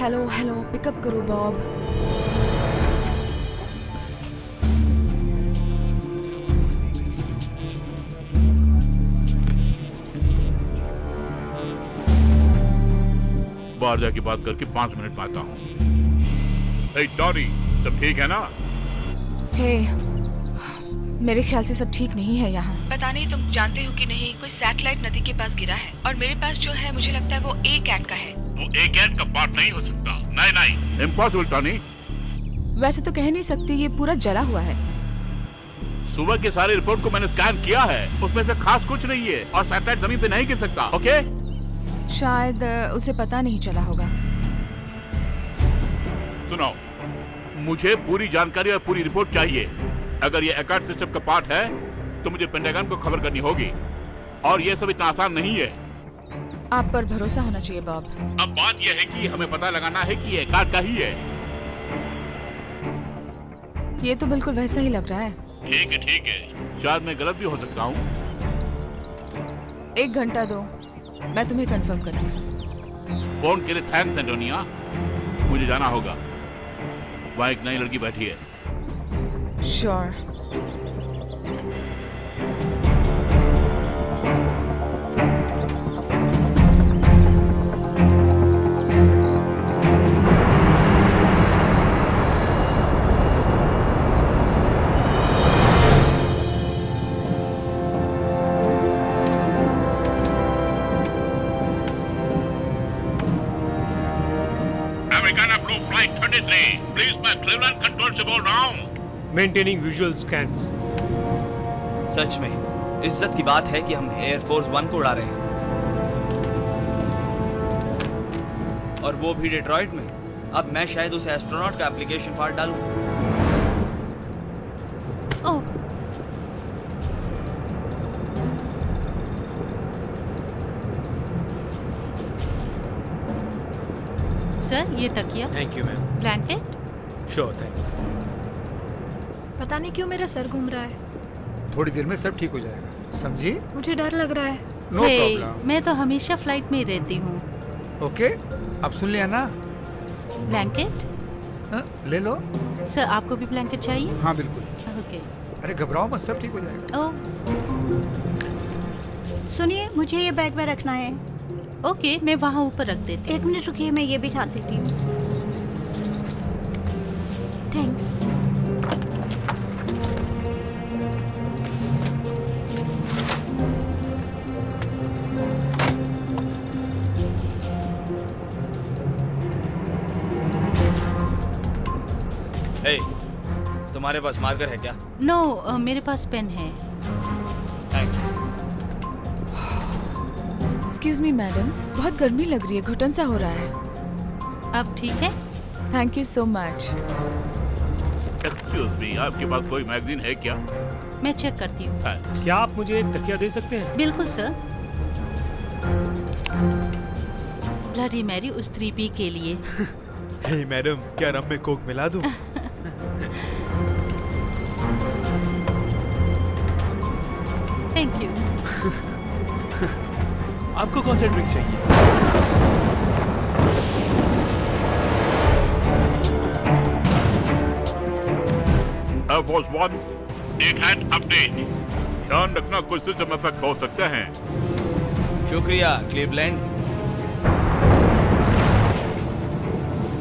Hello hello, pickup करो Bob. बाहर जाके बात करके 5 मिनट में आता हूँ। हे टॉनी, सब ठीक है ना? हे, मेरे ख्याल से सब ठीक नहीं है यहाँ। पता नहीं तुम जानते हो कि नहीं, कोई सैटेलाइट नदी के पास गिरा है और मेरे पास जो है मुझे लगता है वो ए कैट का है। वो ए कैट का पार्ट नहीं हो सकता। नहीं नहीं, इम्पॉसिबल टॉनी। वैसे तो कह नहीं सकती, ये पूरा जला हुआ है। सुबह के सारे रिपोर्ट को मैंने स्कैन किया है, उसमें से खास कुछ नहीं है और सैटेलाइट जमीन पे नहीं गिर सकता। ओके? शायद उसे पता नहीं चला होगा। सुनो, मुझे पूरी जानकारी और पूरी रिपोर्ट चाहिए। अगर ये एकॉर्ड सिस्टम का पार्ट है तो मुझे पेंटागन को खबर करनी होगी और ये सब इतना आसान नहीं है। आप पर भरोसा होना चाहिए बॉब। अब बात यह है कि हमें पता लगाना है कि ये एकॉर्ड का ही है। ये तो बिल्कुल वैसा ही लग रहा है। ठीक है, शायद मैं गलत भी हो सकता हूँ। 1 घंटा दो, मैं तुम्हें कंफर्म करती हूँ। फोन के लिए थैंक्स एंटोनिया, मुझे जाना होगा। वहाँ एक नई लड़की बैठी है। Sure. Americana blue flight 23, please, मैं क्लीवलैंड कंट्रोल से बोल रहा हूँ। Maintaining visual scans. सच में इज्जत की बात है कि हम एयरफोर्स 1 को उड़ा रहे हैं, और वो भी डिट्रॉइट में। अब मैं शायद उस एस्ट्रोनॉट का एप्लीकेशन फॉर्म डालूं। ओह, सर ये तकिया, thank you ma'am. Blanket. Sure, thanks. पता नहीं क्यों मेरा सर घूम रहा है। थोड़ी देर में सब ठीक हो जाएगा, समझी? मुझे डर लग रहा है। No problem. मैं तो हमेशा फ्लाइट में ही रहती हूँ। ओके, अब सुन लिया ना? ब्लैंकेट? हाँ, ले लो। सर आपको भी ब्लैंकेट चाहिए? हाँ बिल्कुल। ओके। अरे घबराओ मत, सब ठीक हो जाएगा। ओह, सुनिए, मुझे ये बैग में रखना है। ओके, मैं वहाँ ऊपर रख देती हूँ। 1 मिनट रुकिए, मैं ये बिठा देती हूँ। थैंक्स। हे, तुम्हारे पास मार्कर है क्या? नो, मेरे पास पेन है। थैंक्स। एक्सक्यूज मी मैडम, बहुत गर्मी लग रही है, घुटन सा हो रहा है। अब ठीक है? Thank you so much. Excuse me, आपके पास कोई मैगजीन है क्या? मैं चेक करती हूँ। क्या आप मुझे एक तकिया दे सकते हैं? बिल्कुल सर। ब्लडी मैरी उस 3P के लिए। हे मैडम, क्या रम में कोक मिला दूं? Thank you. आपको कौन सा ड्रिंक चाहिए? एयरफोर्स 1, एक हैंड अपडेट। ध्यान रखना, कुछ सिस्टम इफेक्ट हो सकते हैं। शुक्रिया क्लीवलैंड।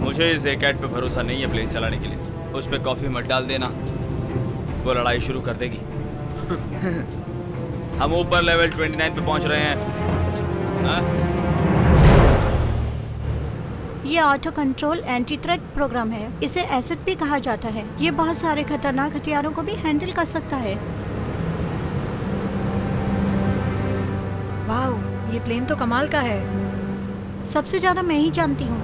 मुझे इस एकैट पे भरोसा नहीं है प्लेन चलाने के लिए। उस पे कॉफी मत डाल देना, वो लड़ाई शुरू कर देगी। हम ऊपर लेवल 29 पे पहुंच रहे हैं। हाँ? ये auto control anti threat program है। इसे एसिड भी कहा जाता है। ये बहुत सारे खतरनाक हथियारों को भी हैंडल कर सकता है। वाओ, ये प्लेन तो कमाल का है। सबसे ज्यादा मैं ही जानती हूँ।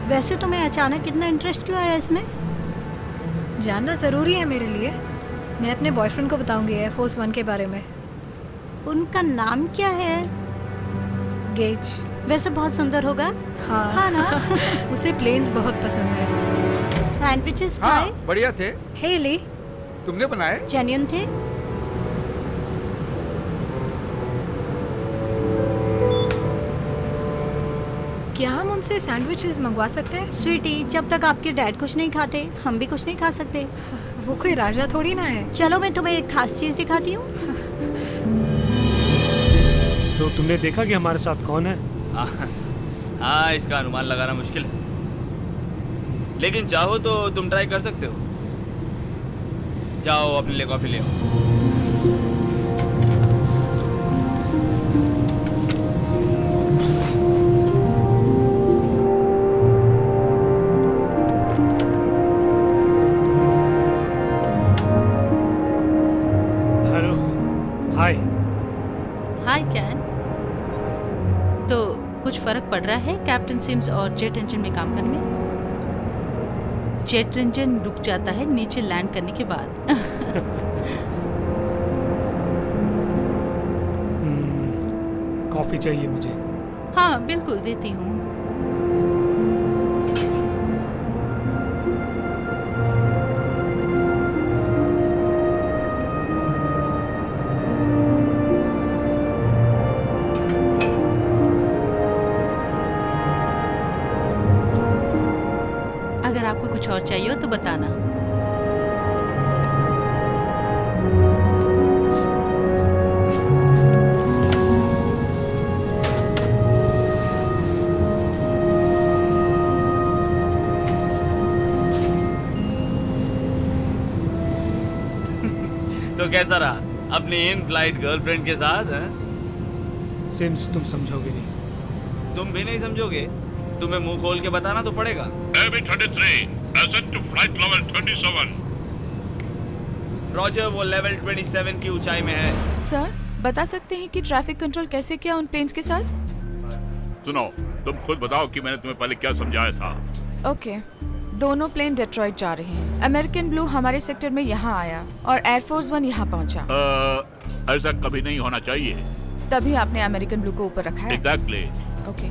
वैसे तुम्हें अचानक कितना इंटरेस्ट क्यों आया इसमें? जानना जरूरी है मेरे लिए। मैं अपने बॉयफ्रेंड को बताऊंगी एयरफोर्स 1 के बारे में। उनका नाम क्या है? गेज। वैसे बहुत सुंदर होगा। हाँ ना? उसे प्लेन्स बहुत पसंद है। सैंडविचेस हाँ, खाए? बढ़िया थे। हे ली, तुमने बनाए? जेन्युइन थे। क्या हम उनसे सैंडविचेस मंगवा सकते हैं? स्वीटी, जब तक आपके डैड कुछ नहीं खाते हम भी कुछ नहीं खा सकते। वो कोई राजा थोड़ी ना है। चलो मैं तुम्हें एक खास चीज दिखाती हूँ। तो तुमने देखा कि हमारे साथ कौन है? हाँ, इसका अनुमान लगाना मुश्किल है, लेकिन चाहो तो तुम ट्राई कर सकते हो। जाओ अपने लिए कॉफी ले आओ। Hello, hi. Hi can. तो कुछ फर्क पड़ रहा है कैप्टन सिम्स और जेट इंजन में काम करने में? जेट इंजन रुक जाता है नीचे लैंड करने के बाद। कॉफी चाहिए मुझे। हाँ बिल्कुल देती हूँ। अगर आपको कुछ और चाहिए हो तो बताना। तो कैसा रहा अपनी इन फ्लाइट गर्लफ्रेंड के साथ? हैं? सिम्स, तुम समझोगे नहीं। तुम भी नहीं समझोगे? तुम्हें मुंह खोल के बताना तो पड़ेगा। Heavy 23, ascend to flight level 27. Roger, वो लेवल 27 की ऊंचाई में है। सर, बता सकते हैं कि ट्रैफिक कंट्रोल कैसे किया उन प्लेन्स के साथ? सुनो, तुम खुद बताओ कि मैंने तुम्हें पहले क्या समझाया था। ओके, दोनों प्लेन डेट्रॉइट जा रहे हैं। अमेरिकन ब्लू हमारे सेक्टर में यहाँ आया और एयरफोर्स 1 यहाँ पहुँचा। ऐसा कभी नहीं होना चाहिए। तभी आपने अमेरिकन ब्लू को ऊपर रखा है। एग्जैक्टली। ओके।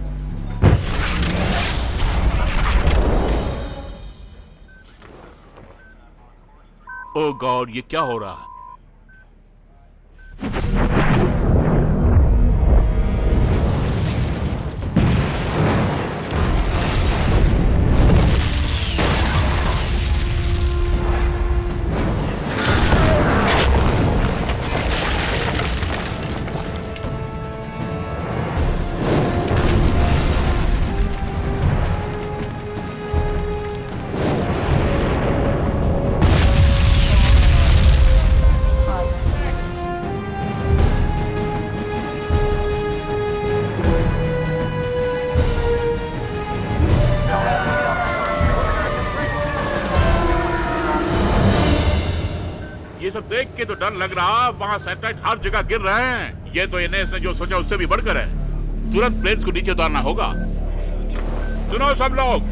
ओह गॉड, ये क्या हो रहा है? ये सब देख के तो डर लग रहा, वहाँ सैटेलाइट हर जगह गिर रहे हैं। ये तो एनएस ने जो सोचा उससे भी बढ़कर है। तुरंत प्लेन्स को नीचे उतारना होगा। सुनो सब लोग,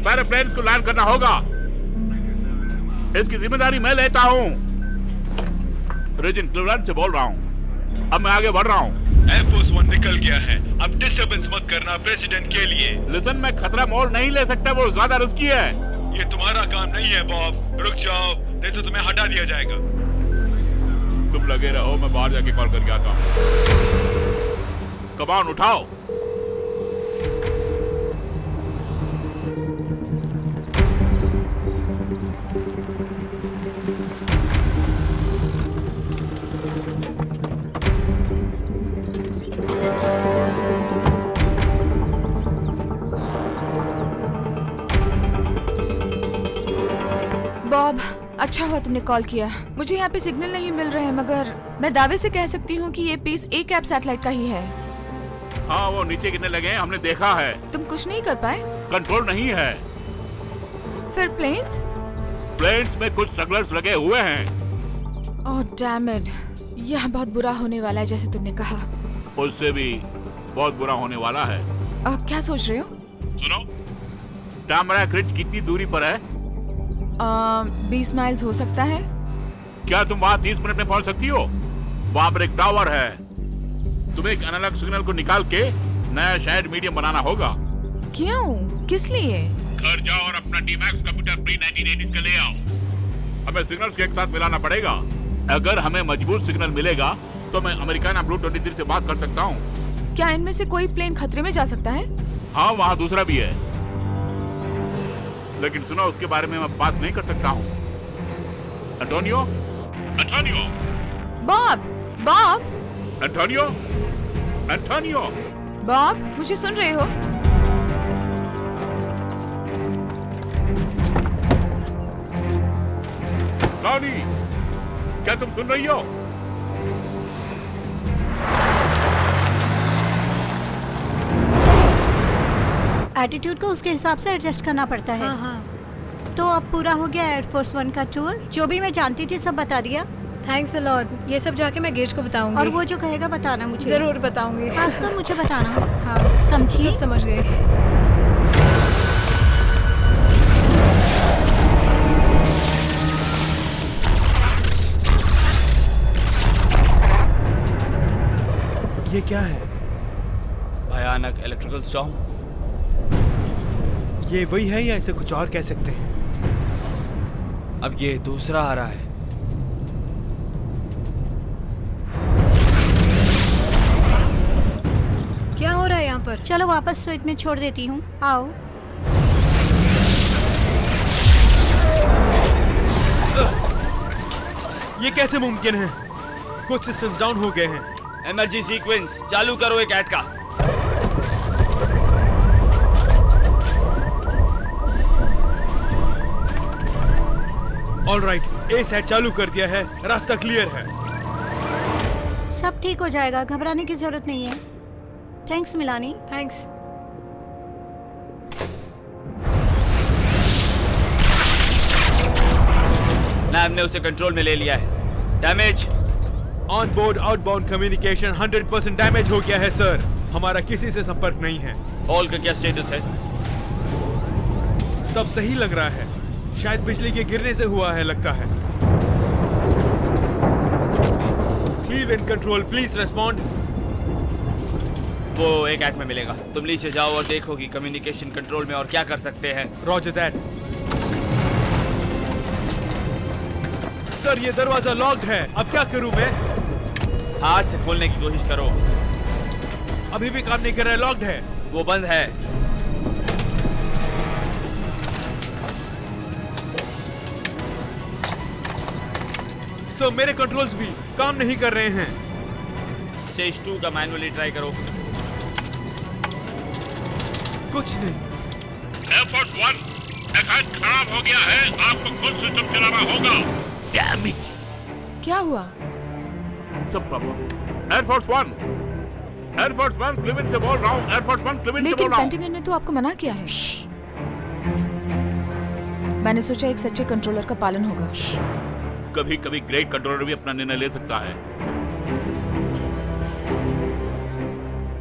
सारे प्लेन्स को लैंड करना होगा। इसकी जिम्मेदारी मैं लेता हूँ। रेजिन क्लीवलैंड से बोल रहा हूँ। अब मैं आगे बढ़ रहा हूँ। एयरफोर्स 1 निकल गया है। अब डिस्टर्बेंस मत करना प्रेसिडेंट के लिए। लिसन, मैं खतरा मोल नहीं ले सकता, वो ज्यादा रिस्की है। ये तुम्हारा काम नहीं है बॉब, रुक जाओ नहीं तो तुम्हें हटा दिया जाएगा। तुम लगे रहो, मैं बाहर जाके कॉल करके आता हूँ। कमान उठाओ। बॉब, अच्छा हुआ तुमने कॉल किया। मुझे यहाँ पे सिग्नल नहीं मिल रहे हैं, मगर मैं दावे से कह सकती हूँ कि ये पीस एक ऐप सैटेलाइट का ही है। हाँ, वो नीचे गिरने लगे हैं, हमने देखा है। तुम कुछ नहीं कर पाए? कंट्रोल नहीं है। फिर प्लेन्स? प्लेन्स में कुछ स्ट्रगलर्स लगे हुए हैं। ओह डैम इट, यह बहुत बुरा होने वाला है जैसे तुमने कहा। उससे भी बहुत बुरा होने वाला है। क्या सोच रहे हो? सुनो, टैमरा क्रिट कितनी दूरी पर है? 20 माइल्स हो सकता है। क्या तुम वहाँ 30 मिनट में पहुँच सकती हो? वहाँ पर एक टावर है। तुम्हें एक एनालॉग सिग्नल को निकाल के नया शायद मीडियम बनाना होगा। क्यों? किस लिए? घर जाओ और अपना डीमैक्स कंप्यूटर प्री 1980s का ले आओ। हमें सिग्नल्स के एक साथ मिलाना पड़ेगा। अगर हमें मजबूत सिग्नल मिलेगा तो मैं अमेरिकाना ब्लू 23 से बात कर सकता हूँ। क्या इनमें से कोई प्लेन खतरे में जा सकता है? हाँ वहाँ दूसरा भी है, लेकिन सुनो उसके बारे में मैं बात नहीं कर सकता हूँ। Antonio, Antonio, Bob, Bob, Antonio, Antonio. Bob, मुझे सुन रहे हो? टॉनी, क्या तुम सुन रही हो? एटीट्यूड को उसके हिसाब से एडजस्ट करना पड़ता है। हाँ हाँ। तो अब पूरा हो गया एयरफोर्स 1 का टूर। जो भी मैं जानती थी सब बता दिया। Thanks a lot. ये सब जाके मैं गेज को बताऊंगी। और वो जो कहेगा बताना मुझे। जरूर बताऊंगी। खासकर मुझे बताना। हाँ, समझी? सब समझ गए। ये क्या है? भयानक इलेक्ट्रिकल स्टॉर्म। ये वही है या इसे कुछ और कह सकते हैं? अब ये दूसरा आ रहा है। क्या हो रहा है यहाँ पर? चलो वापस स्वीट में छोड़ देती हूँ। आओ। ये कैसे मुमकिन है? कुछ सिस्टम्स डाउन हो गए हैं। एमरजेंसी सीक्वेंस चालू करो एक ऐड का। ऑलराइट, ए सेट चालू कर दिया है, रास्ता क्लियर है। सब ठीक हो जाएगा, घबराने की जरूरत नहीं है। थैंक्स मिलानी। थैंक्स। लैब ने उसे कंट्रोल में ले लिया है। Damage on board outbound communication 100% damage हो गया है सर। हमारा किसी से संपर्क नहीं है। हॉल का क्या स्टेटस है? सब सही लग रहा है। शायद बिजली के गिरने से हुआ है लगता है। Cleveland control please respond. वो एक ऐड में मिलेगा। तुम नीचे जाओ और देखो कि कम्युनिकेशन कंट्रोल में और क्या कर सकते हैं। Roger that. सर ये दरवाजा लॉक्ड है, अब क्या करूं मैं? हाथ से खोलने की कोशिश करो। अभी भी काम नहीं कर रहा है, लॉक्ड है। वो बंद है। सर मेरे कंट्रोल्स भी काम नहीं कर रहे हैं। स्टेज 2 का मैनुअली ट्राई करो। कुछ नहीं। एयरफोर्स 1, एकांत खराब हो गया है, आपको खुद सिस्टम चलाना होगा। Damn it. क्या हुआ? सब प्रॉब्लम। एयरफोर्स 1, एयरफोर्स 1 क्लिवेंट से बोल रहा हूँ। एयरफोर्स 1 क्लिवेंट से बोल लेकिन रहा हूँ। पेंटिनर ने तो आपको मना किया है। मैंने सोचा एक सच्चे कंट्रोलर का पालन होगा। कभी कभी ग्रेट कंट्रोलर भी अपना निर्णय ले सकता है।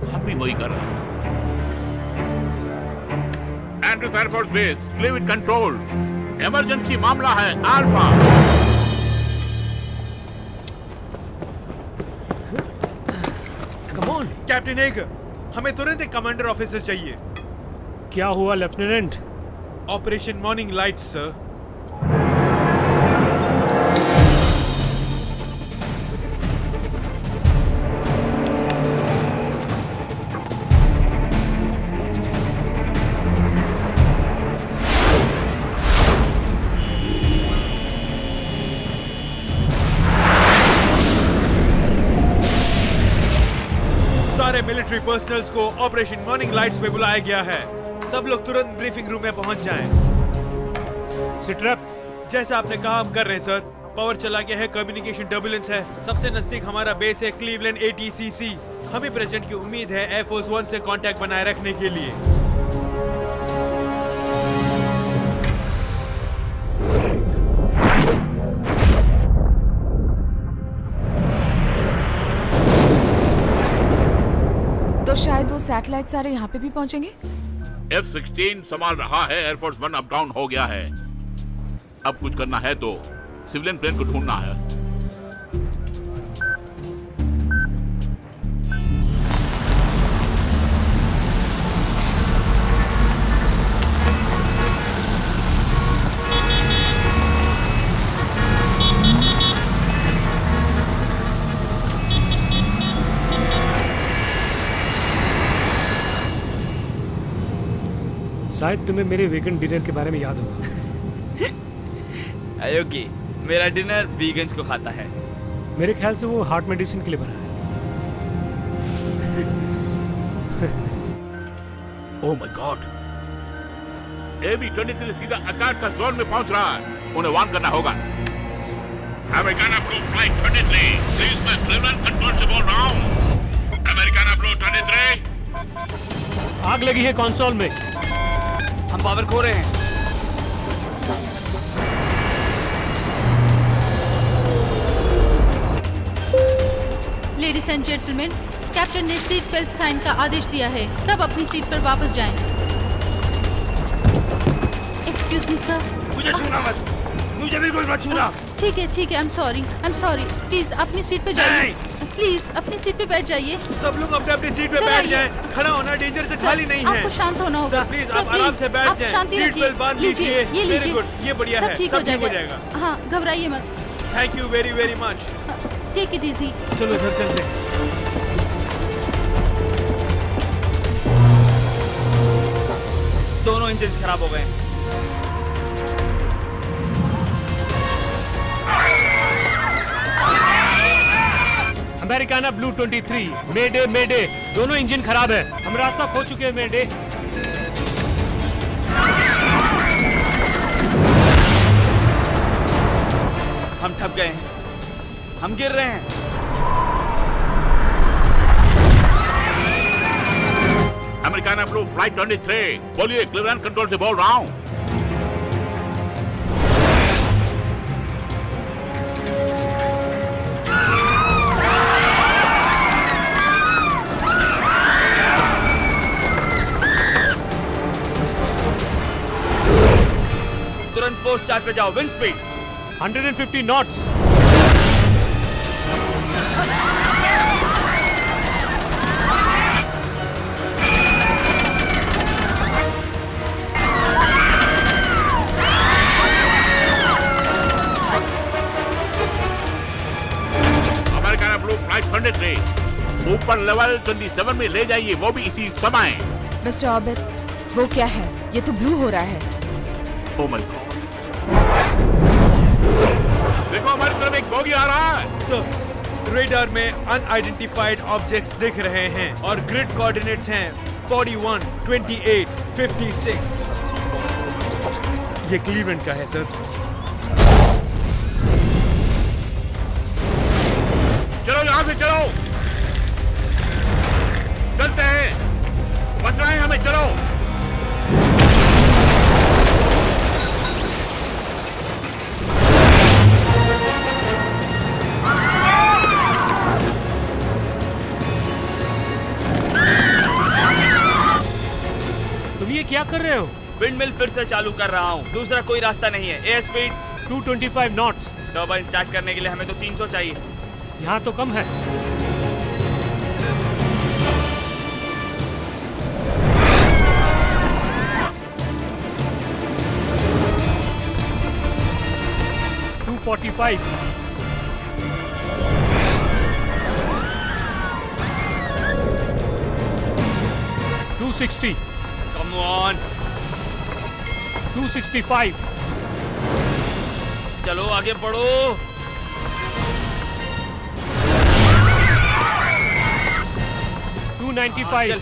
हम भी वही कर रहे हैं। Andrews air force base, Cleveland control, emergency मामला है अल्फा। Come on. कैप्टन एग, हमें तुरंत एक कमांडर ऑफिसर चाहिए। क्या हुआ lieutenant? Operation morning lights sir. सारे मिलिट्री पर्सनल्स को ऑपरेशन मॉर्निंग लाइट्स पे बुलाया गया है। सब लोग तुरंत ब्रीफिंग रूम में पहुंच जाएं। सिट्रैप। जैसा आपने कहा हम कर रहे हैं सर। पावर चला गया है, कम्युनिकेशन टर्बुलेंस है। सबसे नजदीक हमारा बेस है क्लीवलैंड ATCC। हमें प्रेसिडेंट की उम्मीद है एयरफोर्स 1 से कांटेक्ट बनाए रखने के लिए। तो शायद वो सैटेलाइट सारे यहाँ पे भी पहुँचेंगे। F-16 संभाल रहा है। एयरफोर्स 1 अप डाउन हो गया है। अब कुछ करना है तो सिविलियन प्लेन को ढूंढना है। शायद तुम्हें मेरे वीकेंड डिनर के बारे में याद होगा। अयोगी, मेरा डिनर वीगन्स को खाता है। मेरे ख्याल से वो हार्ट मेडिसिन के लिए बना है। ओह माय गॉड, AB-23 सीधा अकाट का जोन में पहुंच रहा है। उन्हें वार्न करना होगा। अमेरिकन अप्रूव फ्लाइट 23, प्लीज मैं क्लीवलैंड कंट्रोल से बोल रहा हूं। American approve 23। आग लगी है कंसोल में। हम पावर खो रहे हैं। लेडीज एंड जेंटलमैन, कैप्टन ने सीट बेल्ट साइन का आदेश दिया है। सब अपनी सीट पर वापस जाएं। Excuse me sir. मुझे छूना मत, मुझे बिल्कुल मत छूना। ठीक है, आई एम सॉरी। प्लीज अपनी सीट पे जाइए। प्लीज अपनी सीट पे बैठ जाइए। सब लोग अपने अपनी सीट पे बैठ जाएं। खड़ा होना डेंजर से खाली नहीं है। आपको शांत होना होगा। प्लीज आप आराम से बैठ जाएं। सीट बेल्ट बांध लीजिए। ये वेरी लीजिए। गुड, ये बढ़िया है। सब ठीक हो जाएगा। हाँ, घबराइए मत। Thank you very very much. Take it easy. चलो घर चलते हैं। दोनों इंजन खराब हो गए। अमेरिकाना ब्लू 23, मेडे मेडे, दोनों इंजन खराब है। हम रास्ता खो चुके हैं मेडे। हम ठप गए हैं, हम गिर रहे हैं। अमेरिकाना ब्लू फ्लाइट 23, बोलिए क्लीवलैंड कंट्रोल से बोल रहा हूं। तुरंत पोस्ट चार्ट पे जाओ। Wind speed 150 knots. Americana blue flight 23, ऊपर लेवल 27 में ले जाइए, वो भी इसी समय। मिस्टर ऑबिट, वो क्या है? ये तो ब्लू हो रहा है। ओह माय गॉड, देखो हमारी तरफ एक बोगी आ रहा है। सर, रेडार में अनआइडेंटिफाइड ऑब्जेक्ट्स दिख रहे हैं और ग्रिड कोऑर्डिनेट्स हैं 41, 28, 56। ये क्लीवलैंड का है सर। चलो यहाँ से चलो, चलते हैं, बचना है हमें, चलो। तुम ये क्या कर रहे हो? विंड मिल फिर से चालू कर रहा हूँ। दूसरा कोई रास्ता नहीं है। Air speed 225 knots. Turbine start करने के लिए हमें तो 300 चाहिए। यहाँ तो कम है। $245, 260, कम ऑन। 265, चलो आगे बढ़ो। 295, चल।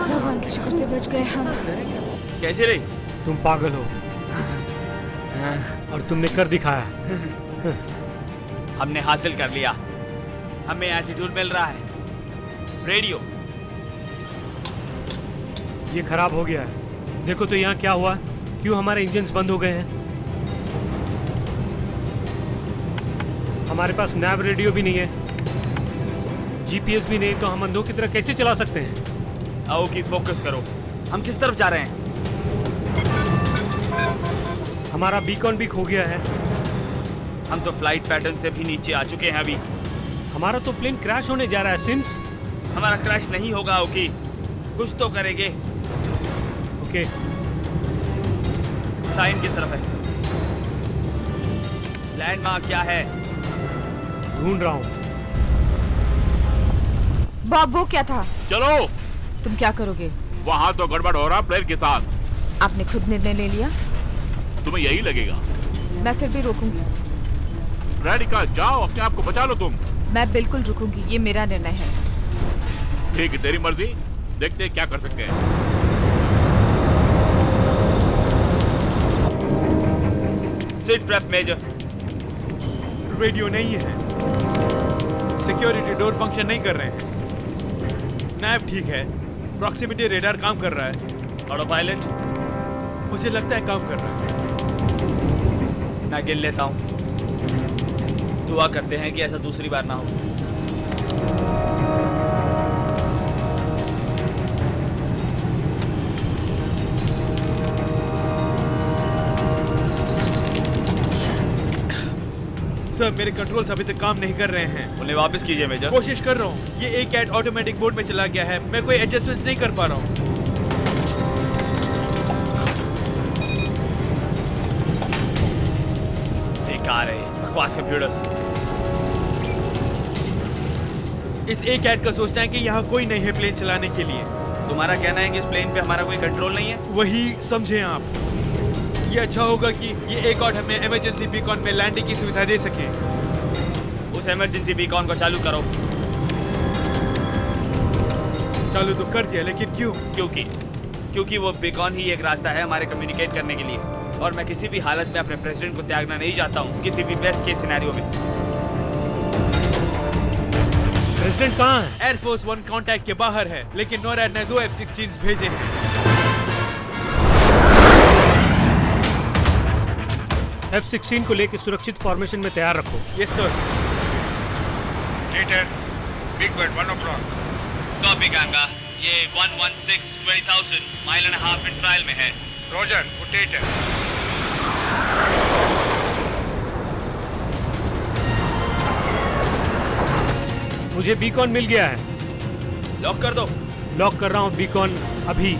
भगवान के शुक्र से बच गए हम। कैसे रही? तुम पागल हो और तुमने कर दिखाया। हमने हासिल कर लिया। हमें एटीट्यूड मिल रहा है। रेडियो ये खराब हो गया है। देखो तो यहाँ क्या हुआ, क्यों हमारे इंजन्स बंद हो गए हैं। हमारे पास नैव रेडियो भी नहीं है। जीपीएस भी नहीं तो हम अंधों की तरह कैसे चला सकते हैं? आओ की फोकस करो, हम किस तरफ जा रहे हैं? हमारा बीकॉन भी खो गया है। हम तो फ्लाइट पैटर्न से भी नीचे आ चुके हैं अभी। हमारा तो प्लेन क्रैश होने जा रहा है सिम्स। हमारा क्रैश नहीं होगा ओकी, कुछ तो करेंगे। ओके, साइन किस तरफ है? लैंडमार्क क्या है? ढूंढ रहा हूँ। बॉब वो क्या था? चलो। तुम क्या करोगे? वहाँ तो गड़बड़ हो रहा प्लेन के साथ। आपने खुद निर्णय ले लिया? तुम्हें यही लगेगा। मैं फिर भी रोकूंगी। राधिका जाओ, अपने आप को बचा लो तुम। मैं बिल्कुल रुकूंगी, ये मेरा निर्णय है। ठीक है, तेरी मर्जी, देखते हैं क्या कर सकते हैं। Seat prep major. रेडियो नहीं है, सिक्योरिटी डोर फंक्शन नहीं कर रहे हैं, नैव ठीक है, प्रॉक्सिमिटी रेडार काम कर रहा है, ऑटो पायलट मुझे लगता है काम कर रहा है। मैं गिन लेता हूँ, दुआ करते हैं कि ऐसा दूसरी बार ना हो। सर मेरे कंट्रोल्स अभी तक काम नहीं कर रहे हैं। उन्हें वापस कीजिए मेजर। कोशिश कर रहा हूँ, ये एक कैट ऑटोमेटिक मोड में चला गया है, मैं कोई एडजस्टमेंट्स नहीं कर पा रहा हूँ। बेकार है बकवास कंप्यूटर्स। इस एक कैट का सोचना है कि यहाँ कोई नहीं है प्लेन चलाने के लिए। तुम्हारा कहना है कि इस प्लेन पे हमारा कोई कंट्रोल नहीं है? वही समझे आप। ये अच्छा होगा कि ये एक और हमें इमरजेंसी बीकॉन में लैंडिंग की सुविधा दे सके। उस इमरजेंसी बीकॉन को चालू करो। चालू तो कर दिया, लेकिन क्यों? क्योंकि वो बीकॉन ही एक रास्ता है हमारे कम्युनिकेट करने के लिए, और मैं किसी भी हालत में अपने प्रेसिडेंट को त्यागना नहीं चाहता हूँ, किसी भी बेस्ट केस सिनेरियो में। प्रेसिडेंट कहाँ है? एयरफोर्स 1 कांटेक्ट के बाहर है, लेकिन नोरैड ने 2 F-16s भेजे हैं। F-16 को लेकर सुरक्षित फॉर्मेशन में तैयार रखो। Yes sir. Later, Big Bird 1 o'clock. Copy कांगा, ये 116-20,000 mile and half in trial में है। Roger, rotator. मुझे बीकॉन मिल गया है। लॉक कर दो। लॉक कर रहा हूँ बीकॉन अभी।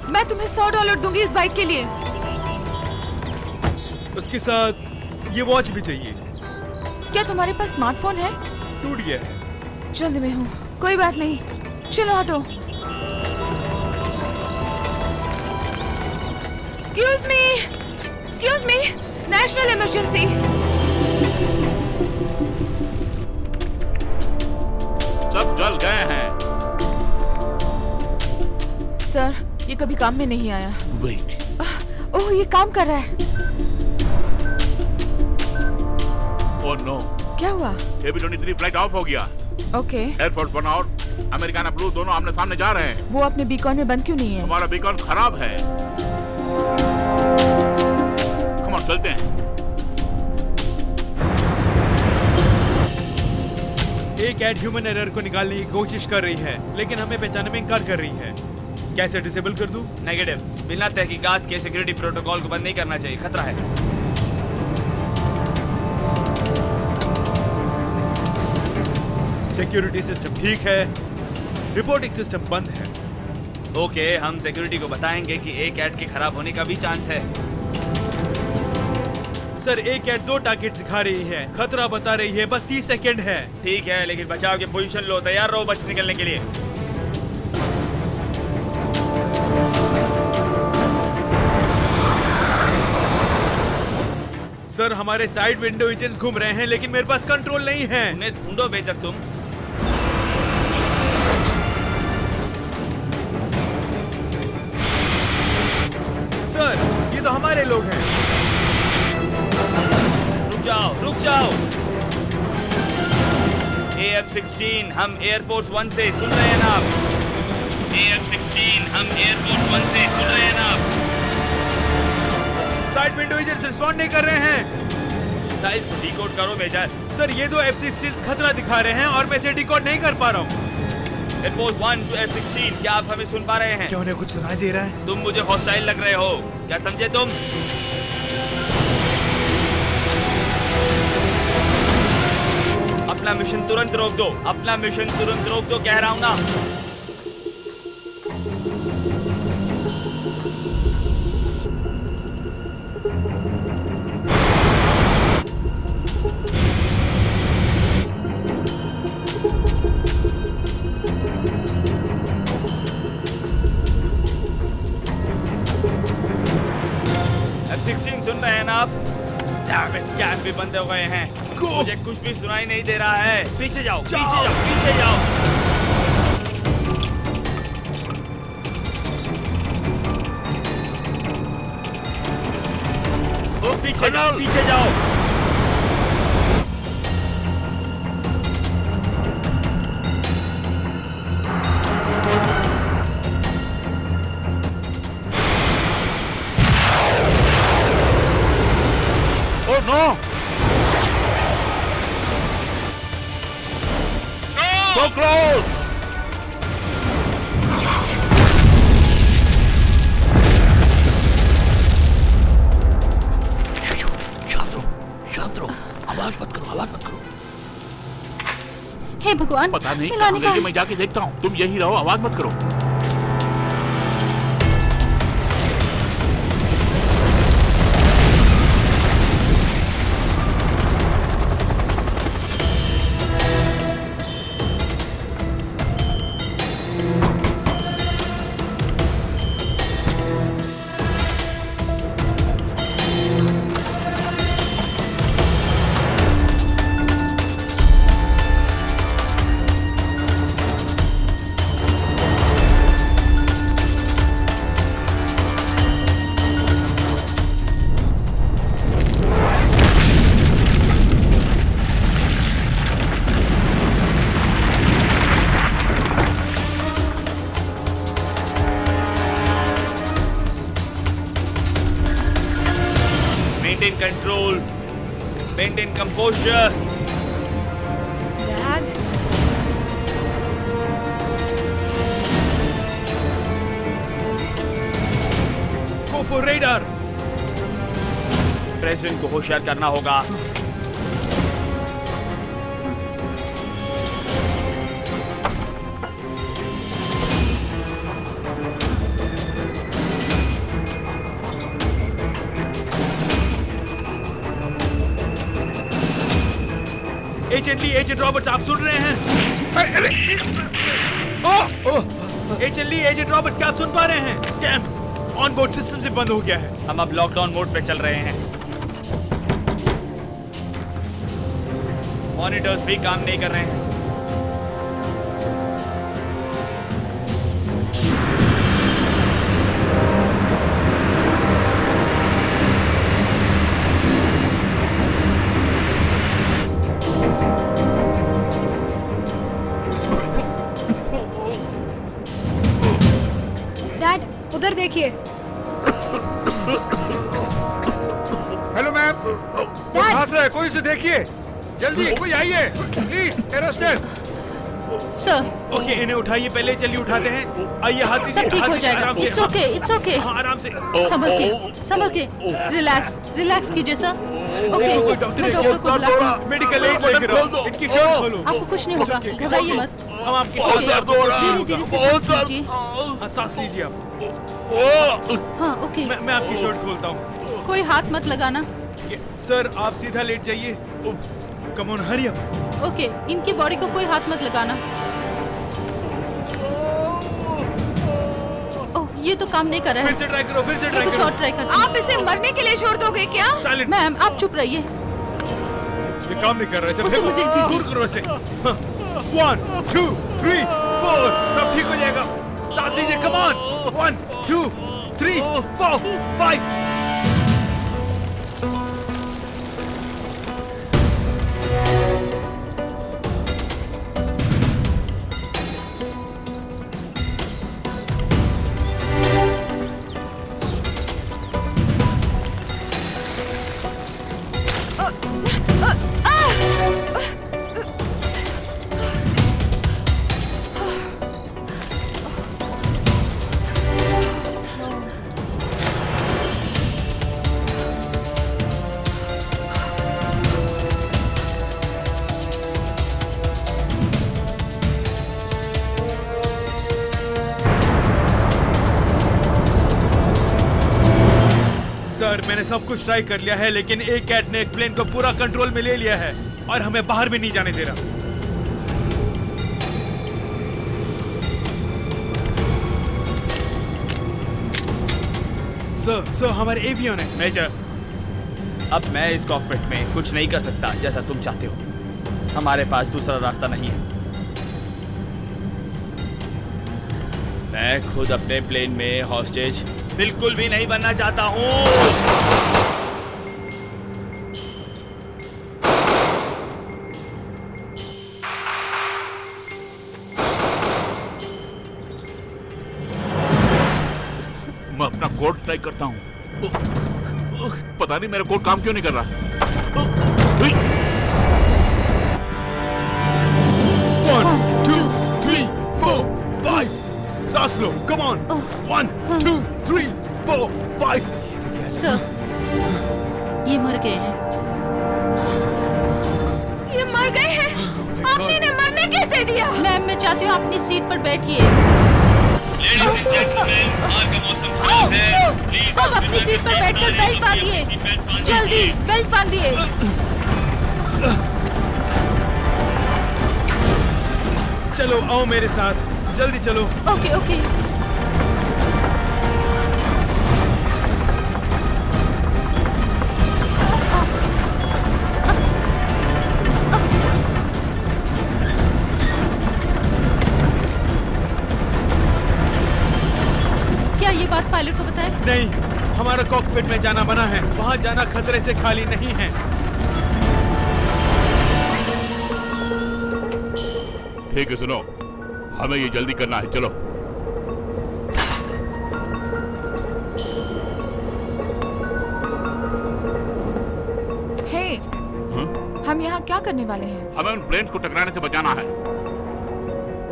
मैं तुम्हें $100 दूंगी इस बाइक के लिए। उसके साथ ये वॉच भी चाहिए। क्या तुम्हारे पास स्मार्टफोन है? टूट गया है। जल्द में हूँ, कोई बात नहीं, चलो हटो। Excuse me, national emergency. सब जल गए हैं। सर, ये कभी काम में नहीं आया। वेट। ओह, ये काम कर रहा है। Oh no. क्या हुआ? AB-23 फ्लाइट ऑफ हो गया। ओके। एयरफोर्स 1 और अमेरिकाना ब्लू दोनों आमने सामने जा रहे हैं। वो अपने बीकॉन में बंद क्यों नहीं है? हमारा बीकॉन खराब है। कम ऑन, चलते हैं। एक कैट ह्यूमन एरर को निकालने की कोशिश कर रही है, लेकिन हमें पहचानने में इनकार कर रही है। कैसे डिसेबल कर दूं? नेगेटिव, बिना तहकीकात के सिक्योरिटी प्रोटोकॉल को बंद नहीं करना चाहिए, खतरा है। सिक्योरिटी सिस्टम ठीक है, रिपोर्टिंग सिस्टम बंद है। ओके, हम सिक्योरिटी को बताएंगे कि एक कैट के खराब होने का भी चांस है। सर, एक कैट 2 टारगेट दिखा रही है, खतरा बता रही है, बस 30 सेकेंड है। ठीक है, लेकिन बचाव की पोजीशन लो, तैयार रहो बच निकलने के लिए। सर, हमारे साइड विंडो इंजन्स घूम रहे हैं, लेकिन मेरे पास कंट्रोल नहीं है। उन्हें ढूंढो बेशक तुम। सर, ये तो हमारे लोग हैं। रुक जाओ, रुक जाओ। AF-16 हम एयरफोर्स 1 से सुन रहे हैं ना आप? AF-16 हम एयरफोर्स 1 से सुन रहे हैं ना आप? साइड विंडो एजेंट्स रिस्पॉन्ड नहीं कर रहे हैं। साइज को डिकोड करो मेजर। सर ये दो F-16 खतरा दिखा रहे हैं और मैं इसे डिकोड नहीं कर पा रहा हूँ। एयरफोर्स 1 टू F-16 क्या आप हमें सुन पा रहे हैं? क्या उन्हें कुछ सुनाई दे रहा है? तुम मुझे हॉस्टाइल लग रहे हो, क्या समझे तुम? अपना मिशन तुरंत रोक दो, अपना मिशन तुरंत रोक दो, कह रहा हूं ना। F-16 सुन रहे हैं ना आप? कैम भी बंद हो गए हैं। मुझे कुछ भी सुनाई नहीं दे रहा है। पीछे जाओ, पीछे जाओ, पीछे जाओ। ओ पीछे जाओ, पीछे जाओ। Oh no! So close! शांत रहो, आवाज मत करो। हे भगवान, पता नहीं मिलाने कहाँ का गई, मैं जाके देखता हूँ। तुम यही रहो, आवाज मत करो। Maintain control. Maintain composure. Dad? Go for radar. President को होशियार करना होगा। एजेंट ली, एजेंट रॉबर्ट्स, आप सुन रहे हैं? एजेंट ली, एजेंट रॉबर्ट्स, क्या आप सुन पा रहे हैं? डैम, ऑन बोर्ड सिस्टम से बंद हो गया है। हम अब लॉकडाउन मोड पे चल रहे हैं। मॉनिटर्स भी काम नहीं कर रहे हैं। डैड, उधर देखिए। हेलो मैम, वो भाग रहा है, कोई उसे देखिए। जल्दी कोई आइए, प्लीज एरोस्टेस। सर, ओके, इन्हें उठाइए, पहले चलिए उठाते हैं। आइए, हाथ दीजिए, सब ठीक हाथ हो दीजिए, जाएगा। आराम से। It's okay, it's okay. हाँ, आराम से। संभल के, रिलैक्स, रिलैक्स कीजिए सर। ओके, कोई डॉक्टर मैं है, डॉक्टर को बुलाती हूँ। मेडिकल एड लेकर आओ। इनकी शर्ट खोलो। आपको कुछ नहीं होगा, घबराइए मत। हम आपकी ओके, शर्ट धीरे धीरे से सांस लीजिए। हाँ, सांस लीजिए आप। हाँ, ओके। मैं आपकी शर्ट खोलता हूँ। कोई हाथ मत लगाना। सर, आप सीधा लेट जाइए। Come on, hurry up. Okay, इनकी बॉडी को कोई हाथ मत लगाना। ओह, ये तो काम नहीं कर रहा है। फिर से ट्राई करो, फिर से ट्राई कुछ करो। और ट्राई करती हूँ। आप इसे मरने के लिए छोड़ दोगे क्या? साइलेंट। मैम, आप चुप रहिए। ये काम नहीं कर रहा है। उसे मुझे दीजिए। दूर करो इसे। 1 2 3 4 सब ठीक हो जाएगा। सांस लीजिए, कम ऑन। 1 2 3 4 5। मैंने सब कुछ ट्राई कर लिया है, लेकिन एक कैट ने एक प्लेन को पूरा कंट्रोल में ले लिया है और हमें बाहर भी नहीं जाने दे रहा। सर हमारे एवियन है। मेजर, अब मैं इस कॉकपिट में कुछ नहीं कर सकता जैसा तुम चाहते हो। हमारे पास दूसरा रास्ता नहीं है। मैं खुद अपने प्लेन में हॉस्टेज बिल्कुल भी नहीं बनना चाहता हूँ। मैं अपना कोड ट्राई करता हूँ। पता नहीं मेरा कोड काम क्यों नहीं कर रहा। 1 2 3 4 5 सांस लो, कम ऑन। 1 2 3 4 5। सर, ये मर गए हैं। ये मर गए हैं? आपने इन्हें मरने कैसे दिया? मैम, मैं चाहती हूँ अपनी सीट पर बैठिए। सब अपनी सीट पर बैठकर बेल्ट बांधिए। जल्दी बेल्ट बांधिए। चलो आओ मेरे साथ, जल्दी चलो। Okay okay. क्या ये बात पायलट को बताएं? नहीं, हमारा कॉकपिट में जाना मना है। वहाँ जाना खतरे से खाली नहीं है। ठीक है, सुनो, हमें ये जल्दी करना है, चलो। हे, हम यहाँ क्या करने वाले हैं? हमें उन प्लेन्स को टकराने से बचाना है।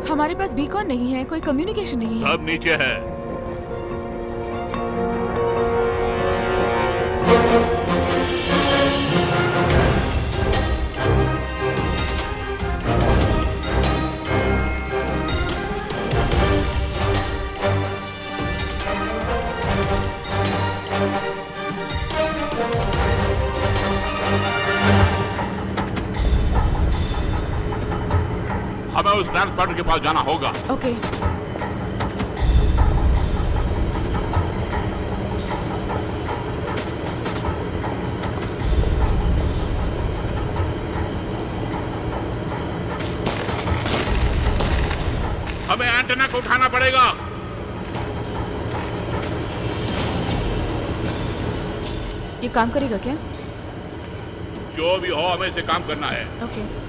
हमारे पास बीकॉन नहीं है, कोई कम्युनिकेशन नहीं है। सब नीचे है। हमें उस ट्रांसपोर्टर के पास जाना होगा। ओके। हमें एंटेना को उठाना पड़ेगा। ये काम करेगा क्या? जो भी हो, हमें इसे काम करना है। ओके।